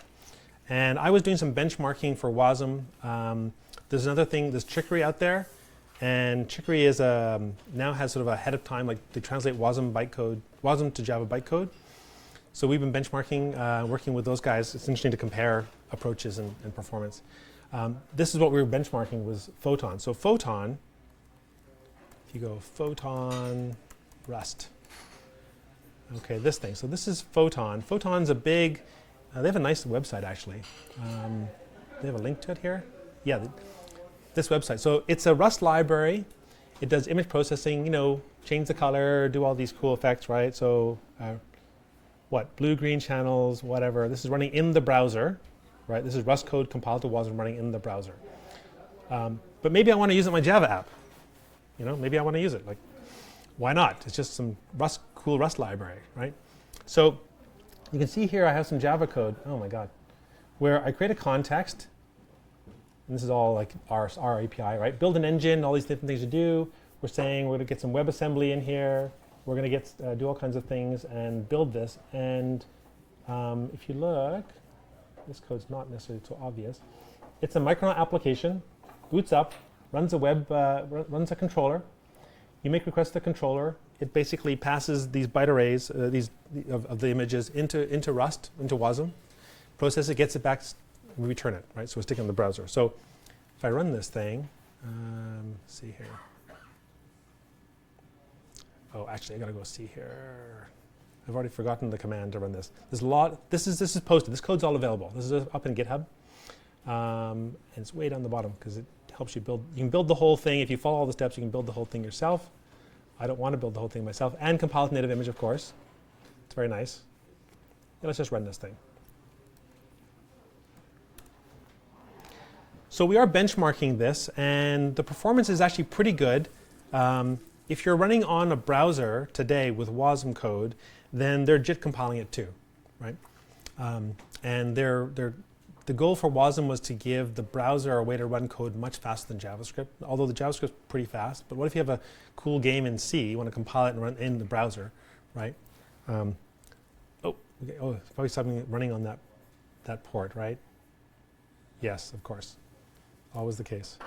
A: And I was doing some benchmarking for WASM. There's another thing, there's Chicory out there, and Chicory is now has sort of ahead of time, like they translate WASM to Java bytecode. So we've been benchmarking, working with those guys. It's interesting to compare approaches and performance. This is what we were benchmarking was Photon. So Photon, if you go Photon Rust. Okay, this thing. So this is Photon. Photon's a big, they have a nice website actually. They have a link to it here. Yeah, this website. So it's a Rust library. It does image processing, change the color, do all these cool effects, right? So blue, green channels, whatever. This is running in the browser, right? This is Rust code compiled to WASM running in the browser. But maybe I want to use it in my Java app. Maybe I want to use it. Like, why not? It's just some cool Rust library, right? So you can see here I have some Java code, oh my God, where I create a context. And this is all like our API, right? Build an engine, all these different things to do. We're saying we're going to get some WebAssembly in here. We're going to do all kinds of things and build this. And if you look, this code's not necessarily so obvious. It's a Micronaut application, boots up, runs a controller. You make requests to the controller. It basically passes these byte arrays, of the images into Rust, into WASM, processes it, gets it back, we return it, right? So it's sticking in the browser. So if I run this thing, let's see here. Oh, actually, I gotta go see here. I've already forgotten the command to run this. There's a lot. This is posted. This code's all available. This is up in GitHub, and it's way down the bottom because it helps you build. You can build the whole thing if you follow all the steps. You can build the whole thing yourself. I don't want to build the whole thing myself, and compile to native image, of course. It's very nice. Yeah, let's just run this thing. So we are benchmarking this, and the performance is actually pretty good. If you're running on a browser today with WASM code, then they're JIT compiling it too, right? And the goal for WASM was to give the browser a way to run code much faster than JavaScript, although the JavaScript's pretty fast. But what if you have a cool game in C, you want to compile it and run in the browser, right? It's probably something running on that port, right? Yes, of course. Always the case.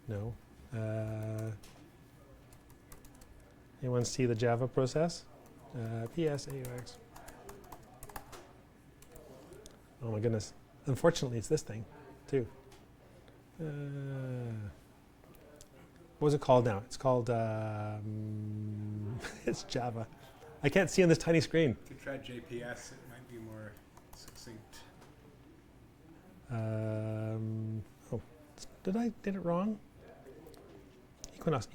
A: No. Anyone see the Java process? PSAUX. Oh my goodness. Unfortunately, it's this thing, too. What was it called now? It's called, it's Java. I can't see on this tiny screen.
B: You could try JPS, it might be more succinct.
A: Did it wrong? Equinox.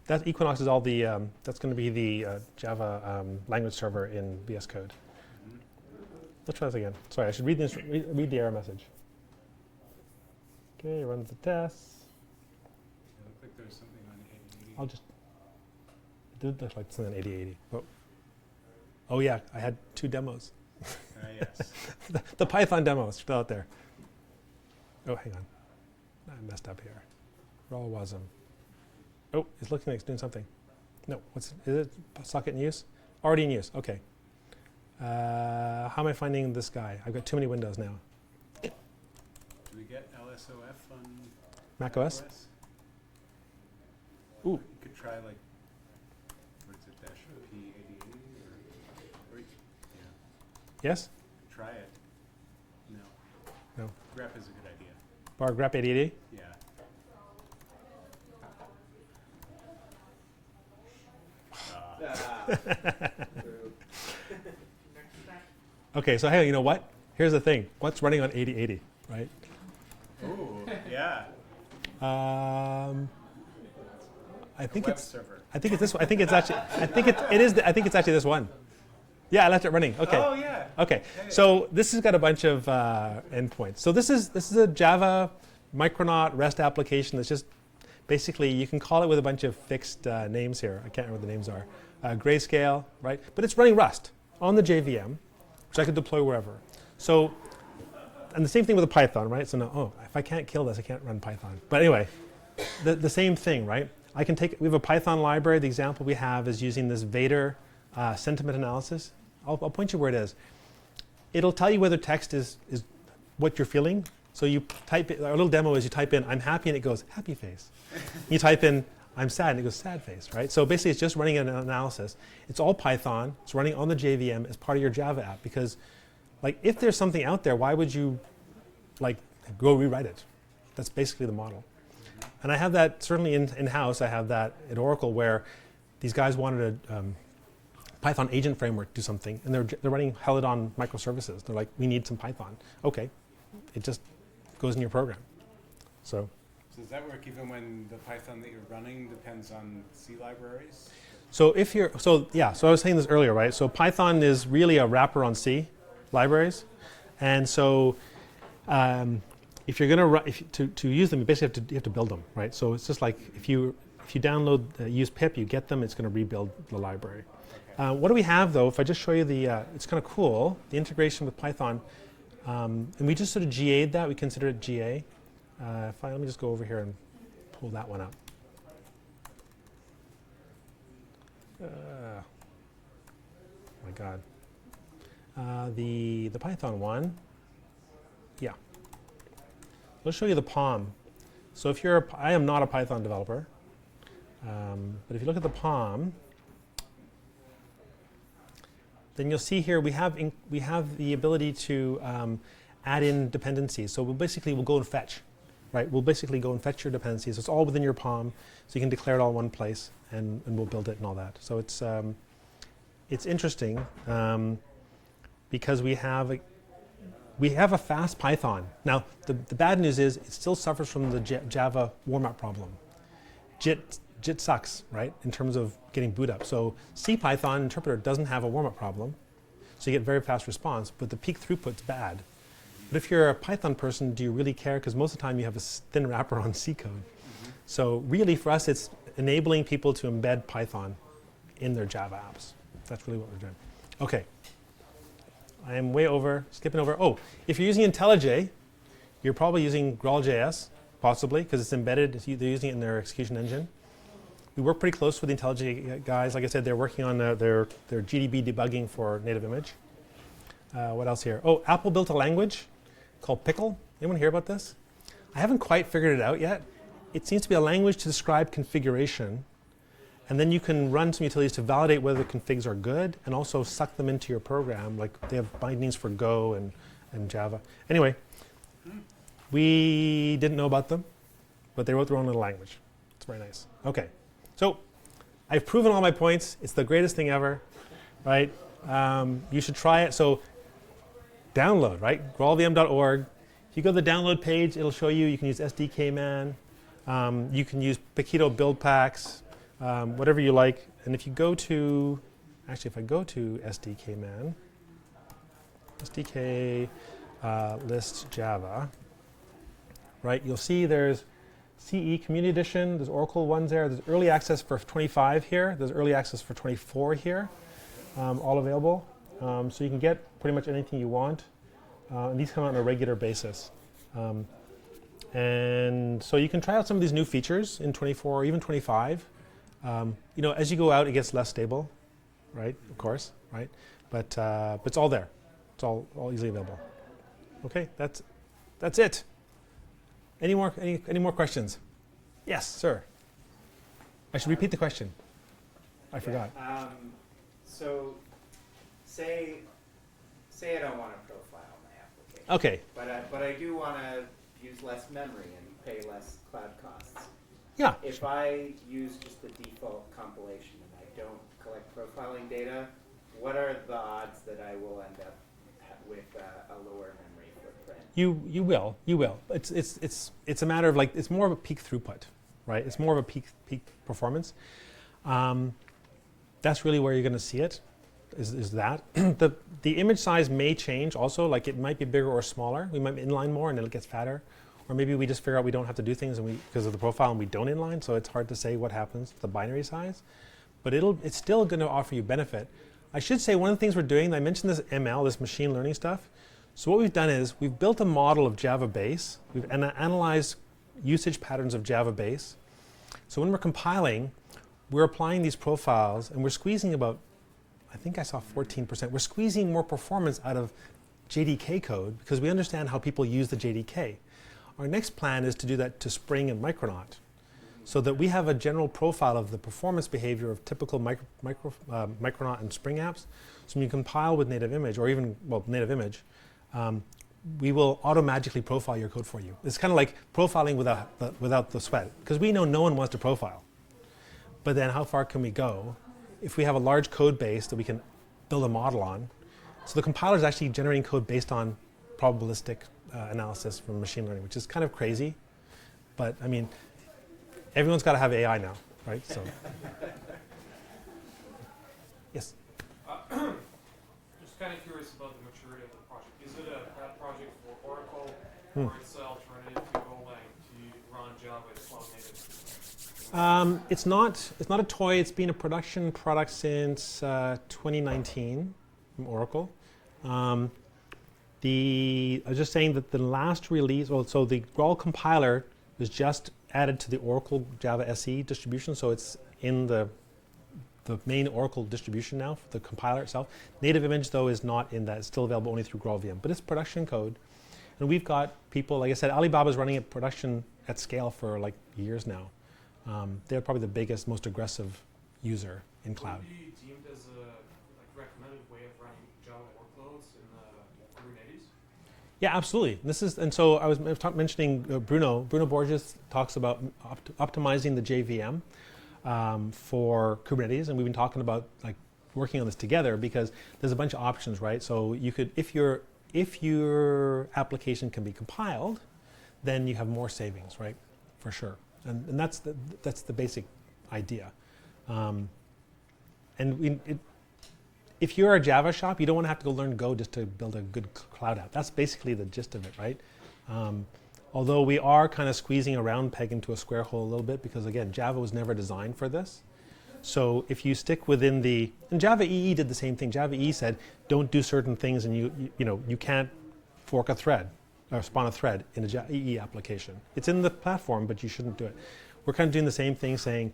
A: That Equinox is all the, that's going to be the Java language server in VS Code. Let's try this again. Sorry, I should read this. Read the error message. Okay, runs the tests.
B: It looked like there was something on 8080.
A: I'll just. It did look like something on 8080. Oh yeah, I had 2 demos.
B: Yes.
A: the Python demo is still out there. Oh, hang on. I messed up here. GraalWasm. Oh, it's looking like it's doing something. No, is it socket in use? Already in use. Okay. How am I finding this guy? I've got too many windows now.
B: Do we get LSOF on
A: Mac OS? Ooh.
B: You could try like, what is it, dash P8080 or yeah.
A: Yes?
B: Try it. No.
A: No.
B: grep is a good idea.
A: Bar grep 8080?
B: Yeah.
A: Okay, so hey, you know what? Here's the thing. What's running on 8080, right?
B: Ooh, yeah.
A: I think
B: Web
A: it's.
B: server.
A: I think it's this one. I think it's actually. I think it is. I think it's actually this one. Yeah, I left it running. Okay.
B: Oh yeah.
A: Okay. So this has got a bunch of endpoints. So this is a Java Micronaut REST application that's just basically you can call it with a bunch of fixed names here. I can't remember what the names are. Grayscale, right? But it's running Rust on the JVM, which I could deploy wherever. So, and the same thing with the Python, right? So now, if I can't kill this, I can't run Python. But anyway, the same thing, right? I can take. We have a Python library. The example we have is using this Vader sentiment analysis. I'll point you where it is. It'll tell you whether text is what you're feeling. So you type it, our little demo is you type in, I'm happy, and it goes, happy face. You type in, I'm sad, and it goes, sad face, right? So basically it's just running an analysis. It's all Python. It's running on the JVM as part of your Java app because like if there's something out there, why would you like go rewrite it? That's basically the model. And I have that certainly in-house. I have that at Oracle where these guys wanted a Python agent framework do something, and they're running Helidon microservices. They're like, we need some Python. Okay, it just goes in your program. So
B: does that work even when the Python that you're running depends on C libraries?
A: So if you're, so I was saying this earlier, right? So Python is really a wrapper on C libraries, and so if you're going to use them, you basically you have to build them, right? So it's just like if you download use pip, you get them, it's going to rebuild the library. Okay. What do we have though? If I just show you the, it's kind of cool, the integration with Python, and we just sort of GA'd that. We consider it GA. Let me just go over here and pull that one up. Oh my God. The Python one, yeah. Let's show you the POM. So if you're, I am not a Python developer, but if you look at the POM, then you'll see here we have the ability to add in dependencies. So we'll go and fetch, right? We'll basically go and fetch your dependencies. It's all within your palm, so you can declare it all in one place, and we'll build it and all that. So it's interesting because we have a fast Python. Now, the bad news is it still suffers from the Java warm-up problem. JIT sucks, right, in terms of getting boot up. So CPython interpreter doesn't have a warm-up problem, so you get very fast response, but the peak throughput's bad. But if you're a Python person, do you really care? Because most of the time you have a thin wrapper on C code. So really for us, it's enabling people to embed Python in their Java apps. That's really what we're doing. Okay. I am way over, skipping over. Oh, if you're using IntelliJ, you're probably using GraalJS, possibly, because it's embedded. They're using it in their execution engine. We work pretty close with the IntelliJ guys. Like I said, they're working on their GDB debugging for native image. What else here? Oh, Apple built a language called Pickle. Anyone hear about this? I haven't quite figured it out yet. It seems to be a language to describe configuration. And then you can run some utilities to validate whether the configs are good and also suck them into your program. Like they have bindings for Go and Java. Anyway, we didn't know about them, but they wrote their own little language. It's very nice. Okay, so I've proven all my points. It's the greatest thing ever, right? You should try it. So download, right? GraalVM.org. If you go to the download page, it'll show you can use SDK Man. You can use Paquito build packs. Whatever you like. And if you go to, actually if I go to SDK Man, SDK list Java, right, you'll see there's CE Community Edition, there's Oracle ones there, there's early access for 25 here, there's early access for 24 here, all available. So you can get pretty much anything you want. And these come out on a regular basis. And so you can try out some of these new features in 24 or even 25. As you go out, it gets less stable, right? Of course, right? But it's all there. It's all easily available. Okay, that's it. Any more questions? Yes, sir. I should repeat the question. I forgot.
C: So, say I don't want to profile my application.
A: Okay.
C: But I do want to use less memory and pay less cloud costs.
A: Yeah.
C: If I use just the default compilation and I don't collect profiling data, what are the odds that I will end up with a lower memory footprint? You will. It's a matter of it's more of a peak throughput, right? It's more of a peak performance. That's really where you're going to see it. Is that the image size may change also? Like it might be bigger or smaller. We might inline more and it gets fatter. Or maybe we just figure out we don't have to do things because of the profile and we don't inline, so it's hard to say what happens to the binary size. But it's still going to offer you benefit. I should say one of the things we're doing, I mentioned this ML, this machine learning stuff. So what we've done is we've built a model of Java base. We've analyzed usage patterns of Java base. So when we're compiling, we're applying these profiles and we're squeezing about, I think I saw 14%. We're squeezing more performance out of JDK code because we understand how people use the JDK. Our next plan is to do that to Spring and Micronaut so that we have a general profile of the performance behavior of typical Micronaut and Spring apps. So when you compile with native image or even, native image, we will automatically profile your code for you. It's kind of like profiling without the sweat because we know no one wants to profile. But then how far can we go if we have a large code base that we can build a model on? So the compiler is actually generating code based on probabilistic analysis from machine learning, which is kind of crazy. But I mean, everyone's got to have AI now, right? So, yes?
E: Just kind of curious about the maturity of the project. Is it a pet project for Oracle or it's an alternative to Golang to run Java as cloud native?
A: It's not a toy. It's been a production product since 2019 from Oracle. I was just saying that the last release, so the Graal compiler was just added to the Oracle Java SE distribution, so it's in the main Oracle distribution now, for the compiler itself. Native image, though, is not in that. It's still available only through GraalVM, but it's production code. And we've got people, like I said, Alibaba's running it production at scale for years now. They're probably the biggest, most aggressive user in cloud.
E: Would it be deemed as a recommended way of running Java workloads in the Kubernetes?
A: Yeah, absolutely. And so I was mentioning Bruno. Bruno Borges talks about optimizing the JVM for Kubernetes, and we've been talking about like working on this together because there's a bunch of options, right? So you could, if your application can be compiled, then you have more savings, right? For sure. And that's the basic idea. If you're a Java shop, you don't want to have to go learn Go just to build a good cloud app. That's basically the gist of it, right? Although we are kind of squeezing a round peg into a square hole a little bit because, again, Java was never designed for this. So if you stick within and Java EE did the same thing. Java EE said, don't do certain things, and you can't fork a thread or spawn a thread in a Java EE application. It's in the platform, but you shouldn't do it. We're kind of doing the same thing, saying,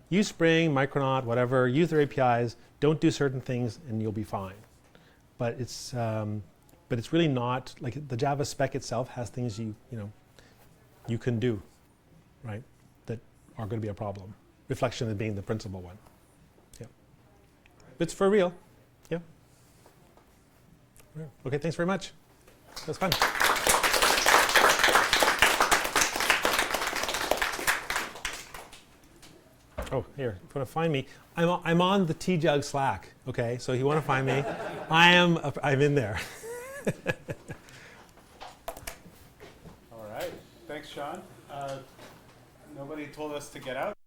A: use Spring, Micronaut, whatever, use their APIs, don't do certain things, and you'll be fine. But it's really not, like the Java spec itself has things you can do, right, that are going to be a problem. Reflection as being the principal one. Yeah. It's for real. Yeah. Okay, thanks very much. That was fun. Oh, here, if you want to find me, I'm on the T-Jug Slack. Okay, so if you want to find me, I'm in there.
B: All right. Thanks, Shaun. Nobody told us to get out.